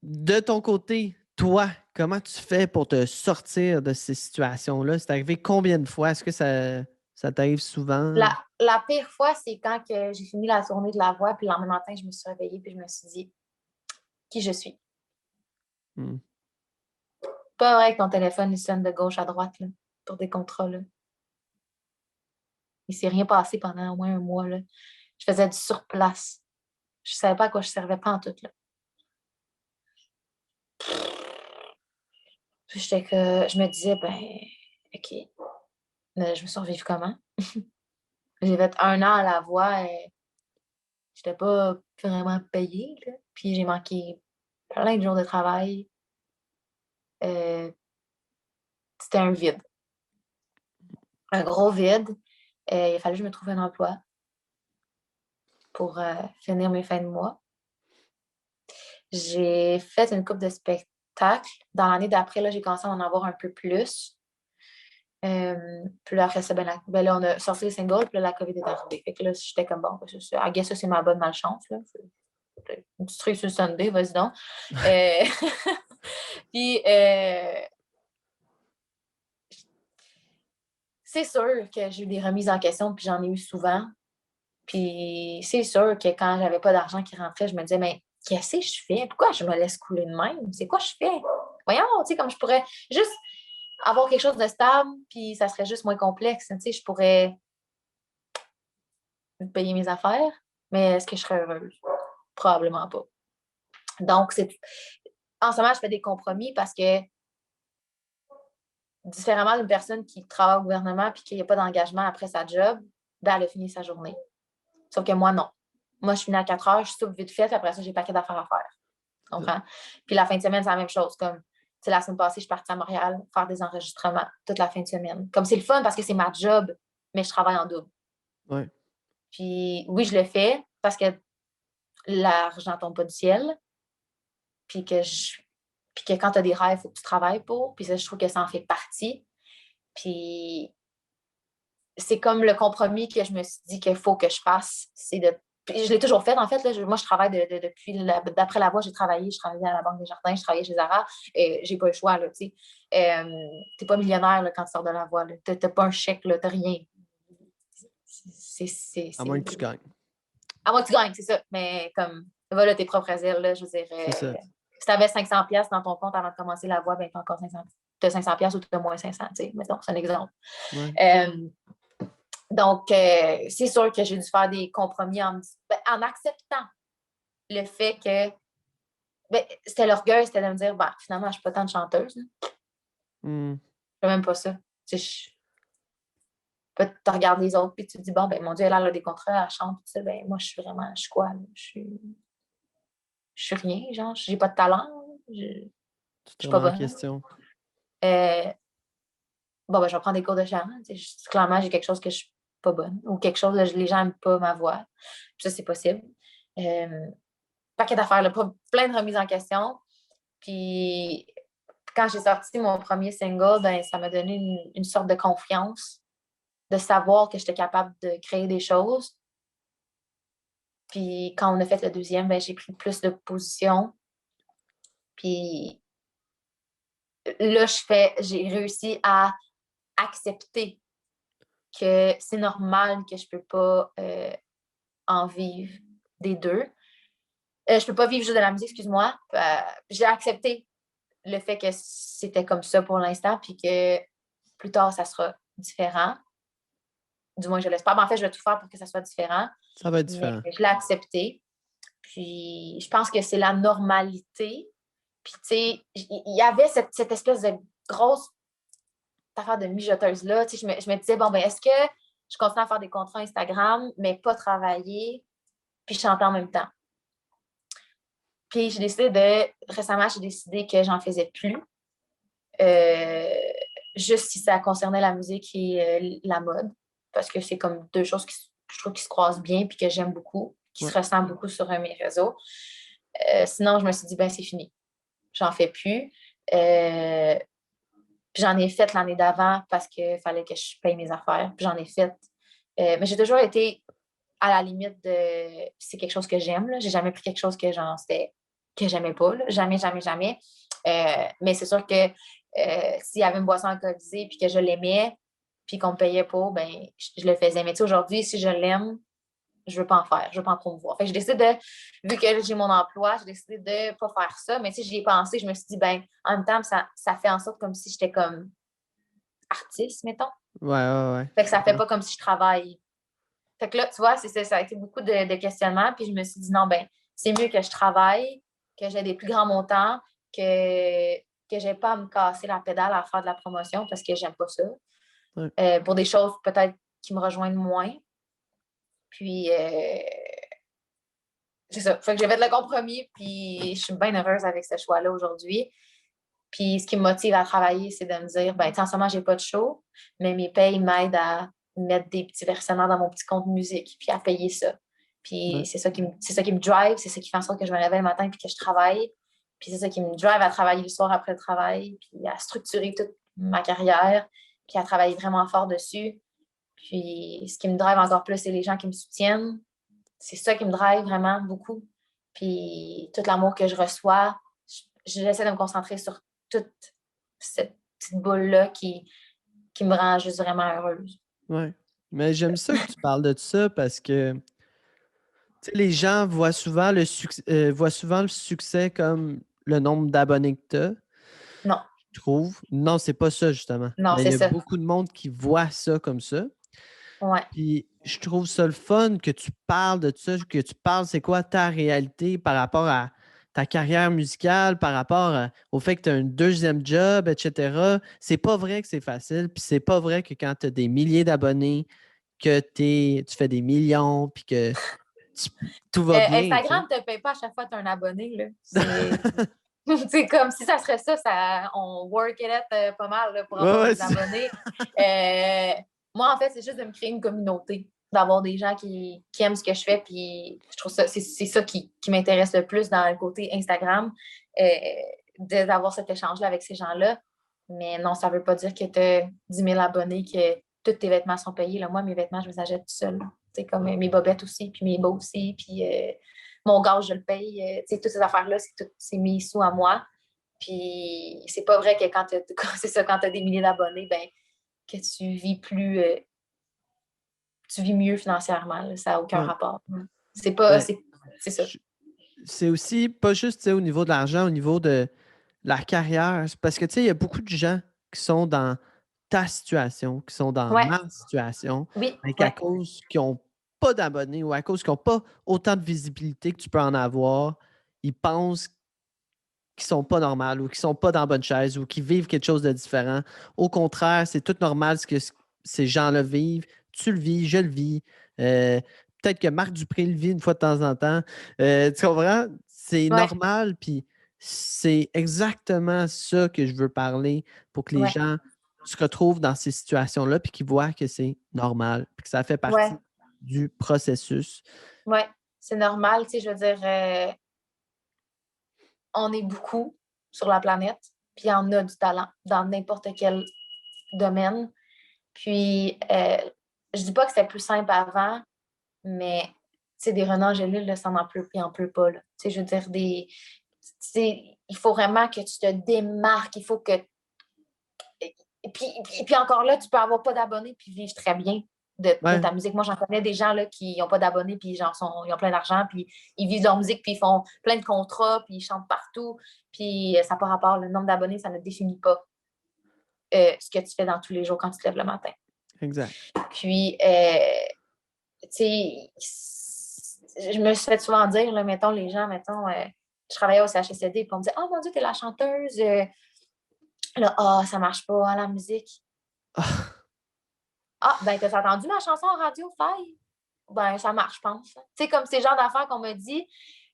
Speaker 1: de ton côté, toi, comment tu fais pour te sortir de ces situations-là? C'est arrivé combien de fois? Est-ce que ça t'arrive souvent?
Speaker 2: La pire fois, c'est quand que j'ai fini la tournée de la voix, puis le lendemain matin, je me suis réveillée, puis je me suis dit qui je suis.
Speaker 1: Hmm.
Speaker 2: Pas vrai que ton téléphone il sonne de gauche à droite là, pour des contrats. Là. Il ne s'est rien passé pendant au moins un mois. Là. Je faisais du surplace. Je ne savais pas à quoi je servais pas en tout. Là. Puis je me disais, ben, OK, je me survive comment? J'ai fait 1 an à la voix. j'étais pas vraiment payée, là. Puis j'ai manqué plein de jours de travail. C'était un vide, un gros vide. Il a fallu que je me trouve un emploi pour finir mes fins de mois. J'ai fait une couple de spectacles. Dans l'année d'après, là, j'ai commencé à en avoir un peu plus. Puis là, après ça, là, on a sorti les singles, puis là, la COVID est arrivée. Fait que là, j'étais comme bon, I guess ça, c'est ma bonne malchance. Là. Une petite truc sur le Sunday, vas-y donc. Puis, c'est sûr que j'ai eu des remises en question, puis j'en ai eu souvent. Puis, c'est sûr que quand j'avais pas d'argent qui rentrait, je me disais, mais qu'est-ce que je fais? Pourquoi je me laisse couler de même? C'est quoi je fais? Voyons, tu sais, comme je pourrais juste avoir quelque chose de stable, puis ça serait juste moins complexe. Tu sais, je pourrais payer mes affaires, mais est-ce que je serais heureuse? Probablement pas. Donc, en ce moment, je fais des compromis parce que, différemment d'une personne qui travaille au gouvernement puis qui n'a pas d'engagement après sa job, ben, elle a fini sa journée. Sauf que moi, non. Moi, je finis à 4 heures, je soupe vite fait, puis après ça, j'ai un paquet d'affaires à faire. Tu comprends? Puis la fin de semaine, c'est la même chose. Comme, la semaine passée, je suis partie à Montréal faire des enregistrements toute la fin de semaine. Comme c'est le fun parce que c'est ma job, mais je travaille en double.
Speaker 1: Ouais.
Speaker 2: Puis oui, je le fais parce que l'argent tombe pas du ciel. Puis que quand tu as des rêves, il faut que tu travailles pour. Puis ça, je trouve que ça en fait partie. Puis c'est comme le compromis que je me suis dit qu'il faut que je fasse. Puis je l'ai toujours fait, en fait. Là, moi, je travaille depuis... D'après la voix, j'ai travaillé. Je travaillais à la Banque des Jardins, je travaillais chez Zara. J'ai pas le choix, là, tu sais. T'es pas millionnaire là, quand tu sors de la voie. T'as pas un chèque, t'as rien.
Speaker 1: À moins que tu gagnes.
Speaker 2: À moins que tu gagnes, c'est ça. Mais comme, voilà tes propres ailes, là, je veux dire... si tu avais 500$ dans ton compte avant de commencer la voie, ben, tu as encore 500$. Tu as 500$ ou tu as moins 500$. Mettons, c'est un exemple.
Speaker 1: Ouais.
Speaker 2: Donc, c'est sûr que j'ai dû faire des compromis en acceptant le fait que c'était l'orgueil, c'était de me dire, finalement, je ne suis pas tant de chanteuse. Je fais même pas ça. Tu regardes les autres puis tu te dis, bon, ben mon Dieu, elle a des contrats, elle chante, tout ça. Ben, moi, je suis quoi? Je suis rien, genre, j'ai pas de talent. Je suis pas bonne.
Speaker 1: Question.
Speaker 2: Ben, je vais prendre des cours de chant. Clairement, j'ai quelque chose que je suis pas bonne ou quelque chose, les gens n'aiment pas ma voix. Puis ça, c'est possible. Paquet d'affaires, plein de remises en question. Puis quand j'ai sorti mon premier single, ben, ça m'a donné une sorte de confiance, de savoir que j'étais capable de créer des choses. Puis quand on a fait le deuxième, ben, j'ai pris plus de position. Puis là, j'ai réussi à accepter que c'est normal que je ne peux pas en vivre des deux. Je ne peux pas vivre juste de la musique, excuse-moi. J'ai accepté le fait que c'était comme ça pour l'instant, puis que plus tard, ça sera différent. Du moins, je l'espère. En fait, je vais tout faire pour que ça soit différent.
Speaker 1: Ça va être différent.
Speaker 2: Mais je l'ai accepté. Puis, je pense que c'est la normalité. Puis, tu sais, il y avait cette espèce de grosse affaire de mijoteuse-là. Tu sais, je me disais, bon, ben, est-ce que je continue à faire des contrats Instagram, mais pas travailler, puis chanter en même temps? Puis, récemment, j'ai décidé que j'en faisais plus. Juste si ça concernait la musique et la mode, parce que c'est comme deux choses je trouve qui se croisent bien puis que j'aime beaucoup, qui se ressemblent beaucoup sur mes réseaux. Sinon, je me suis dit, ben c'est fini. J'en fais plus. Puis j'en ai fait l'année d'avant parce qu'il fallait que je paye mes affaires. Puis j'en ai fait. Mais j'ai toujours été à la limite de c'est quelque chose que j'aime. J'ai jamais pris quelque chose que j'aimais pas. Là. Jamais, jamais, jamais. Mais c'est sûr que s'il y avait une boisson alcoolisée puis que je l'aimais puis qu'on me payait pour, ben je le faisais. Mais tu sais, aujourd'hui, si je l'aime, je veux pas en faire, je veux pas en promouvoir. Fait que vu que j'ai mon emploi, j'ai décidé de pas faire ça. Mais tu sais, j'y ai pensé, je me suis dit, ben en même temps, ça fait en sorte comme si j'étais comme artiste, mettons.
Speaker 1: Ouais.
Speaker 2: Fait que ça fait pas comme si je travaille. Fait que là, tu vois, ça a été beaucoup de questionnements. Puis je me suis dit, non, ben c'est mieux que je travaille, que j'ai des plus grands montants, que j'ai pas à me casser la pédale à faire de la promotion parce que j'aime pas ça.
Speaker 1: Ouais.
Speaker 2: Pour des choses peut-être qui me rejoignent moins. Puis c'est ça. Fait que j'ai fait le compromis, puis je suis bien heureuse avec ce choix-là aujourd'hui. Puis ce qui me motive à travailler, c'est de me dire, ben, en ce moment, j'ai pas de show, mais mes payes m'aident à mettre des petits versements dans mon petit compte musique, puis à payer ça. Puis
Speaker 1: Ouais.
Speaker 2: c'est ça qui me drive, c'est ça qui fait en sorte que je me réveille le matin puis que je travaille. Puis c'est ça qui me drive à travailler le soir après le travail, puis à structurer toute ma carrière, puis à travailler vraiment fort dessus. Puis ce qui me drive encore plus, c'est les gens qui me soutiennent. C'est ça qui me drive vraiment beaucoup. Puis tout l'amour que je reçois, j'essaie de me concentrer sur toute cette petite boule-là qui me rend juste vraiment heureuse.
Speaker 1: Ouais. Mais j'aime ça que tu parles de ça parce que tu sais, les gens voient souvent le succès comme le nombre d'abonnés que tu as,
Speaker 2: Non,
Speaker 1: je trouve. Non, c'est pas ça, justement.
Speaker 2: non,
Speaker 1: Mais il
Speaker 2: c'est
Speaker 1: y a
Speaker 2: ça.
Speaker 1: beaucoup de monde qui voit ça comme ça.
Speaker 2: Ouais.
Speaker 1: Puis je trouve ça le fun que tu parles de ça, que tu parles c'est quoi ta réalité par rapport à ta carrière musicale, par rapport au fait que tu as un deuxième job, etc. C'est pas vrai que c'est facile, puis c'est pas vrai que quand tu as des milliers d'abonnés, que tu fais des millions, puis que tu- tout va bien, tu sais.
Speaker 2: Instagram ne te paye pas à chaque fois que tu as un abonné. Là. C'est comme si ça serait ça, on work it out pas mal là, pour
Speaker 1: Ouais,
Speaker 2: avoir
Speaker 1: ouais,
Speaker 2: des abonnés. Moi, en fait, c'est juste de me créer une communauté, d'avoir des gens qui aiment ce que je fais. Puis je trouve ça, c'est ça qui m'intéresse le plus dans le côté Instagram, d'avoir cet échange-là avec ces gens-là. Mais non, ça ne veut pas dire que tu as 10 000 abonnés, que tous tes vêtements sont payés. Là. Moi, mes vêtements, je les achète tout seul. C'est comme mes bobettes aussi, puis mes bas aussi, puis mon gaz, je le paye. Toutes ces affaires-là, c'est mes sous à moi. Puis c'est pas vrai que quand tu as des milliers d'abonnés, ben, que tu vis mieux financièrement. Là. Ça n'a aucun
Speaker 1: ouais.
Speaker 2: rapport. C'est pas.
Speaker 1: Ben,
Speaker 2: C'est ça.
Speaker 1: je- c'est aussi pas juste tu sais, au niveau de l'argent, au niveau de la carrière. C'est parce que tu sais, il y a beaucoup de gens qui sont dans ta situation, qui sont dans
Speaker 2: Ouais,
Speaker 1: ma situation,
Speaker 2: oui,
Speaker 1: mais qu'à
Speaker 2: ouais,
Speaker 1: cause qu'ils n'ont pas d'abonnés ou à cause qu'ils n'ont pas autant de visibilité que tu peux en avoir, ils pensent qui sont pas normales ou qui sont pas dans la bonne chaise ou qui vivent quelque chose de différent. Au contraire, c'est tout normal ce que ces gens-là vivent. Tu le vis, je le vis. Euh, Peut-être que Marc Dupré le vit une fois de temps en temps. Tu comprends? C'est
Speaker 2: ouais,
Speaker 1: normal, puis c'est exactement ça que je veux parler pour que les
Speaker 2: ouais,
Speaker 1: gens se retrouvent dans ces situations-là puis qu'ils voient que c'est normal, puis que ça fait partie
Speaker 2: ouais,
Speaker 1: du processus.
Speaker 2: ouais. C'est normal, je veux dire, on est beaucoup sur la planète, puis on a du talent dans n'importe quel domaine. Puis, je dis pas que c'était plus simple avant, mais des Renan Angélil, là, ça n'en peut, il en peut pas. Là. Je veux dire, il faut vraiment que tu te démarques. Il faut que. Et puis encore là, tu peux avoir pas d'abonnés puis vivre très bien de
Speaker 1: Ouais,
Speaker 2: ta musique. Moi, j'en connais des gens là, qui n'ont pas d'abonnés, puis genre, ils ont plein d'argent, puis ils vivent leur musique, puis ils font plein de contrats, puis ils chantent partout. Puis ça n'a pas rapport. Le nombre d'abonnés, ça ne définit pas ce que tu fais dans tous les jours quand tu te lèves le matin.
Speaker 1: exact.
Speaker 2: Puis, tu sais, je me suis fait souvent dire, là, mettons, les gens, mettons, je travaillais au CHSLD, puis on me disait, oh mon Dieu, t'es la chanteuse. Là, ça marche pas, hein, la musique.
Speaker 1: Ah,
Speaker 2: Ah, ben, t'as entendu ma chanson en radio, Faille? Ben, ça marche, je pense. Tu sais, comme ces genres d'affaires qu'on me dit.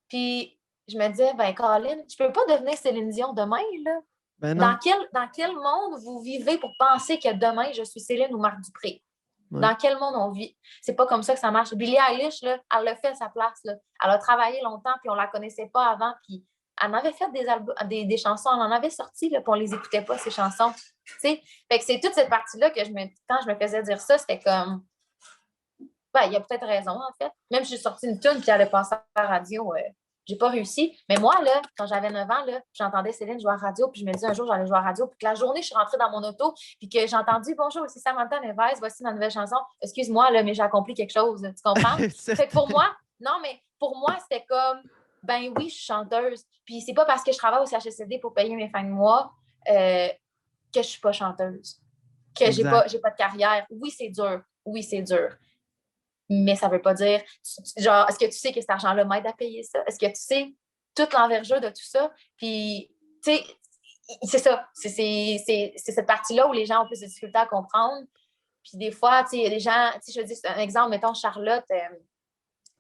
Speaker 2: Puis, je me disais, ben, Colin, je peux pas devenir Céline Dion demain, là.
Speaker 1: ben
Speaker 2: Dans
Speaker 1: non.
Speaker 2: quel monde vous vivez pour penser que demain, je suis Céline ou Marc Dupré?
Speaker 1: Ouais.
Speaker 2: Dans quel monde on vit? C'est pas comme ça que ça marche. Billie Eilish, là, elle l'a fait à sa place. Là. Elle a travaillé longtemps, puis on la connaissait pas avant. Puis elle en avait fait des chansons, elle en avait sorti, là, puis on les écoutait pas, ces chansons. T'sais? Fait que c'est toute cette partie-là que quand je me faisais dire ça, c'était comme, ben, il y a peut-être raison, en fait. Même si j'ai sorti une tune qui allait passer à la radio, j'ai pas réussi. Mais moi, là, quand j'avais 9 ans, là, j'entendais Céline jouer à la radio, puis je me disais un jour, j'allais jouer à la radio, puis que la journée, je suis rentrée dans mon auto, puis que j'ai entendu «Bonjour, ici Samantha Neves, voici ma nouvelle chanson. Excuse-moi, là, mais j'ai accompli quelque chose. » Tu comprends? Fait que pour
Speaker 1: Certain.
Speaker 2: moi, non, mais pour moi, c'était comme, ben oui, je suis chanteuse. Puis c'est pas parce que je travaille au CHSLD pour payer mes fins de mois que je suis pas chanteuse, que
Speaker 1: Exact.
Speaker 2: j'ai pas de carrière. Oui, c'est dur. Oui, c'est dur. Mais ça veut pas dire, genre, est-ce que tu sais que cet argent-là m'aide à payer ça? Est-ce que tu sais toute l'envergure de tout ça? Puis, tu sais, c'est ça. C'est cette partie-là où les gens ont plus de difficultés à comprendre. Puis des fois, tu sais, il y a des gens, tu sais, je dis un exemple, mettons Charlotte,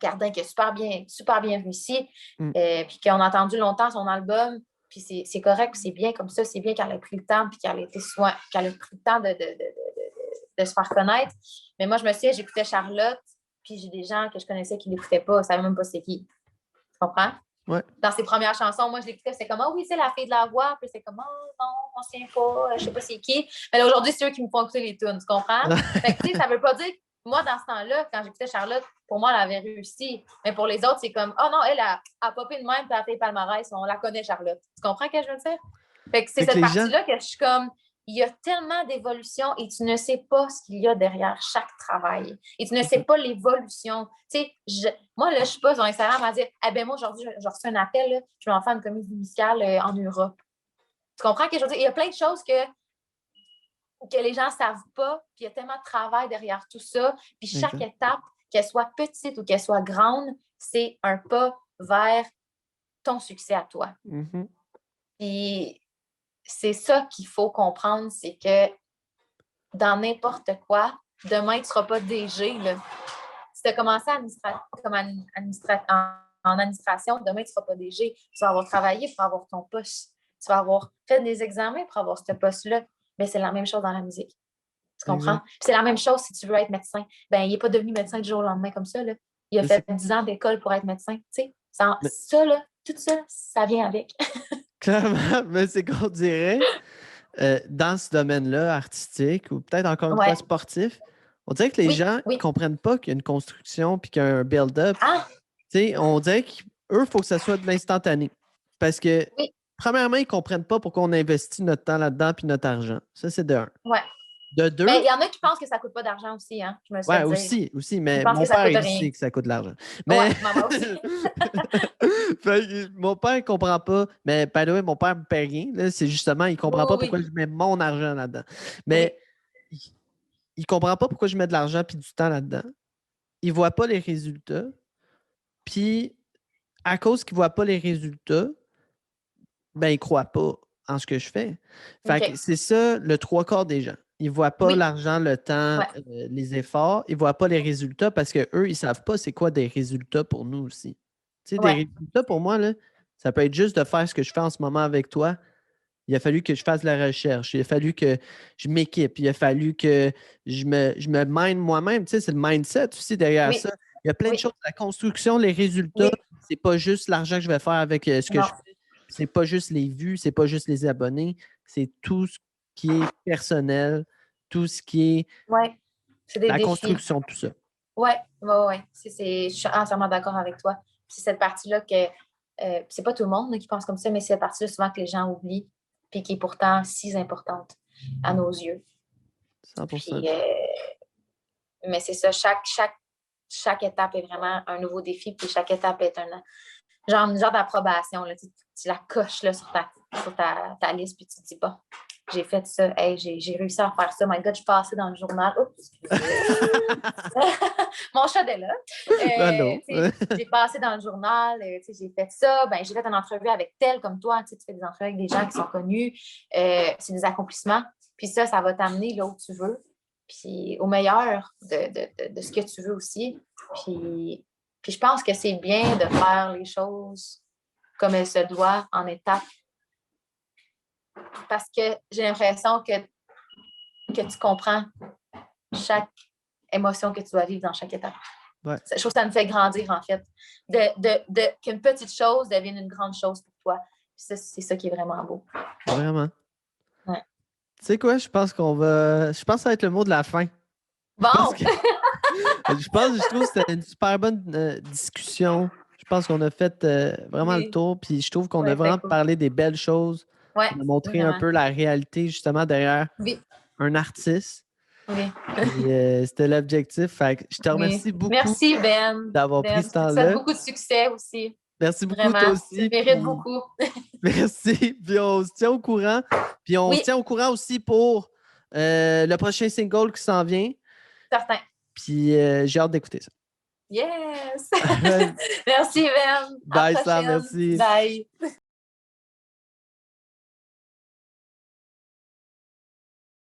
Speaker 2: Gardin qui a super bien réussi,
Speaker 1: Mm.
Speaker 2: puis qu'on a entendu longtemps son album, puis c'est correct, puis c'est bien comme ça, c'est bien qu'elle ait pris le temps, puis qu'elle ait pris le temps de se faire connaître. Mais moi, je me souviens, j'écoutais Charlotte, puis j'ai des gens que je connaissais qui ne l'écoutaient pas, ne savaient même pas c'est qui. Tu comprends?
Speaker 1: Ouais.
Speaker 2: Dans ses premières chansons, moi, je l'écoutais, c'est comme, oui, c'est la fille de la voix, puis c'est comme, non, on ne se tient pas, je ne sais pas c'est qui. Mais là, aujourd'hui, c'est eux qui me font écouter les tunes, tu comprends? Fait que, tu sais, ça ne veut pas dire que moi, dans ce temps-là, quand j'écoutais Charlotte, pour moi, elle avait réussi. Mais pour les autres, c'est comme, non, elle a popé de même, puis elle a fait palmarès, on la connaît, Charlotte. Tu comprends ce que je veux dire? Fait que c'est cette partie-là que je suis comme, il y a tellement d'évolution et tu ne sais pas ce qu'il y a derrière chaque travail. Et tu ne sais pas l'évolution. Tu sais, moi, là, je ne suis pas sur Instagram à dire, moi, aujourd'hui, j'ai reçu un appel, là, je vais en faire une comédie musicale en Europe. Tu comprends ce que je veux dire? Il y a plein de choses que les gens ne savent pas, puis il y a tellement de travail derrière tout ça. Puis chaque étape, qu'elle soit petite ou qu'elle soit grande, c'est un pas vers ton succès à toi.
Speaker 1: Mm-hmm.
Speaker 2: Puis c'est ça qu'il faut comprendre, c'est que dans n'importe quoi, demain, tu ne seras pas DG. Là. Si tu as commencé en administration, demain, tu ne seras pas DG. Tu vas avoir travaillé pour avoir ton poste. Tu vas avoir fait des examens pour avoir ce poste-là. Mais c'est la même chose dans la musique. Tu comprends? C'est la même chose si tu veux être médecin. Ben, il n'est pas devenu médecin du jour au lendemain comme ça. Là. Il a fait 10 ans d'école pour être médecin. Tu sais, ça, là, tout ça, ça vient avec.
Speaker 1: Clairement, mais c'est qu'on dirait, dans ce domaine-là, artistique, ou peut-être encore une fois sportif, on dirait que les gens ne comprennent pas qu'il y a une construction puis qu'il y a un build-up. On dirait qu'eux, il faut que ça soit de l'instantané. Parce que, premièrement, ils ne comprennent pas pourquoi on investit notre temps là-dedans puis notre argent. Ça, c'est de un.
Speaker 2: Ouais.
Speaker 1: De deux.
Speaker 2: Mais il y en a qui pensent que ça ne coûte pas d'argent aussi, hein. Je me suis
Speaker 1: dit. aussi, mais mon père, il sait que ça coûte de l'argent. Mais...
Speaker 2: maman aussi.
Speaker 1: Mon père, il ne comprend pas. Mais, by the way, mon père ne me paie rien. Là, c'est justement, il ne comprend pas pourquoi je mets mon argent là-dedans. Mais il ne comprend pas pourquoi je mets de l'argent et du temps là-dedans. Il ne voit pas les résultats. Puis, à cause qu'il ne voit pas les résultats, ben, il ne croit pas en ce que je fais. Fait que c'est ça, le trois quarts des gens. Ils ne voient pas l'argent, le temps, les efforts. Ils ne voient pas les résultats parce qu'eux, ils ne savent pas c'est quoi des résultats pour nous aussi. Tu sais, des résultats pour moi, là, ça peut être juste de faire ce que je fais en ce moment avec toi. Il a fallu que je fasse de la recherche. Il a fallu que je m'équipe. Il a fallu que je me mine moi-même. Tu sais, c'est le mindset aussi derrière ça. Il y a plein de choses. La construction, les résultats, c'est pas juste l'argent que je vais faire avec ce que je fais. C'est pas juste les vues, c'est pas juste les abonnés. C'est tout ce qui est personnel, tout ce qui est,
Speaker 2: c'est des
Speaker 1: la
Speaker 2: défis.
Speaker 1: construction de tout ça.
Speaker 2: Oui. Je suis entièrement d'accord avec toi. C'est cette partie-là que c'est pas tout le monde qui pense comme ça, mais c'est cette partie-là souvent que les gens oublient puis qui est pourtant si importante à nos yeux.
Speaker 1: 100%.
Speaker 2: Puis, mais c'est ça, chaque étape est vraiment un nouveau défi, puis chaque étape est une genre d'approbation. Là, tu la coches là, sur ta liste, puis tu te dis, bon, j'ai fait ça, hey, j'ai réussi à faire ça, my God, je suis passée dans le journal. Oups, mon chat est là. J'ai passé dans le journal, j'ai fait ça, j'ai fait une entrevue avec tel comme toi, tu fais des entrevues avec des gens qui sont connus, c'est des accomplissements, puis ça va t'amener là où tu veux, puis au meilleur de ce que tu veux aussi, puis je pense que c'est bien de faire les choses comme elles se doivent en étapes, parce que j'ai l'impression que tu comprends chaque émotion que tu dois vivre dans chaque étape.
Speaker 1: Ouais.
Speaker 2: Je trouve que ça me fait grandir, en fait. Qu'une petite chose devienne une grande chose pour toi. C'est ça qui est vraiment beau.
Speaker 1: Vraiment.
Speaker 2: Ouais.
Speaker 1: Tu sais quoi? Je pense que ça va être le mot de la fin.
Speaker 2: Bon!
Speaker 1: Je trouve que c'était une super bonne discussion. Je pense qu'on a fait vraiment le tour. Puis je trouve qu'on a vraiment parlé des belles choses. On a montré un peu la réalité, justement, derrière un artiste.
Speaker 2: Oui.
Speaker 1: C'était l'objectif. Fait que je te remercie beaucoup.
Speaker 2: Merci, Ben.
Speaker 1: D'avoir pris ce temps-là.
Speaker 2: Ça te souhaite beaucoup de succès aussi.
Speaker 1: Merci beaucoup,
Speaker 2: vraiment,
Speaker 1: toi aussi.
Speaker 2: Tu mérites beaucoup.
Speaker 1: Merci. Puis on se tient au courant. Puis on se tient au courant aussi pour le prochain single qui s'en vient.
Speaker 2: Certain.
Speaker 1: Puis j'ai hâte d'écouter ça.
Speaker 2: Yes! Merci, Ben.
Speaker 1: Bye, Sam. Merci.
Speaker 2: Bye.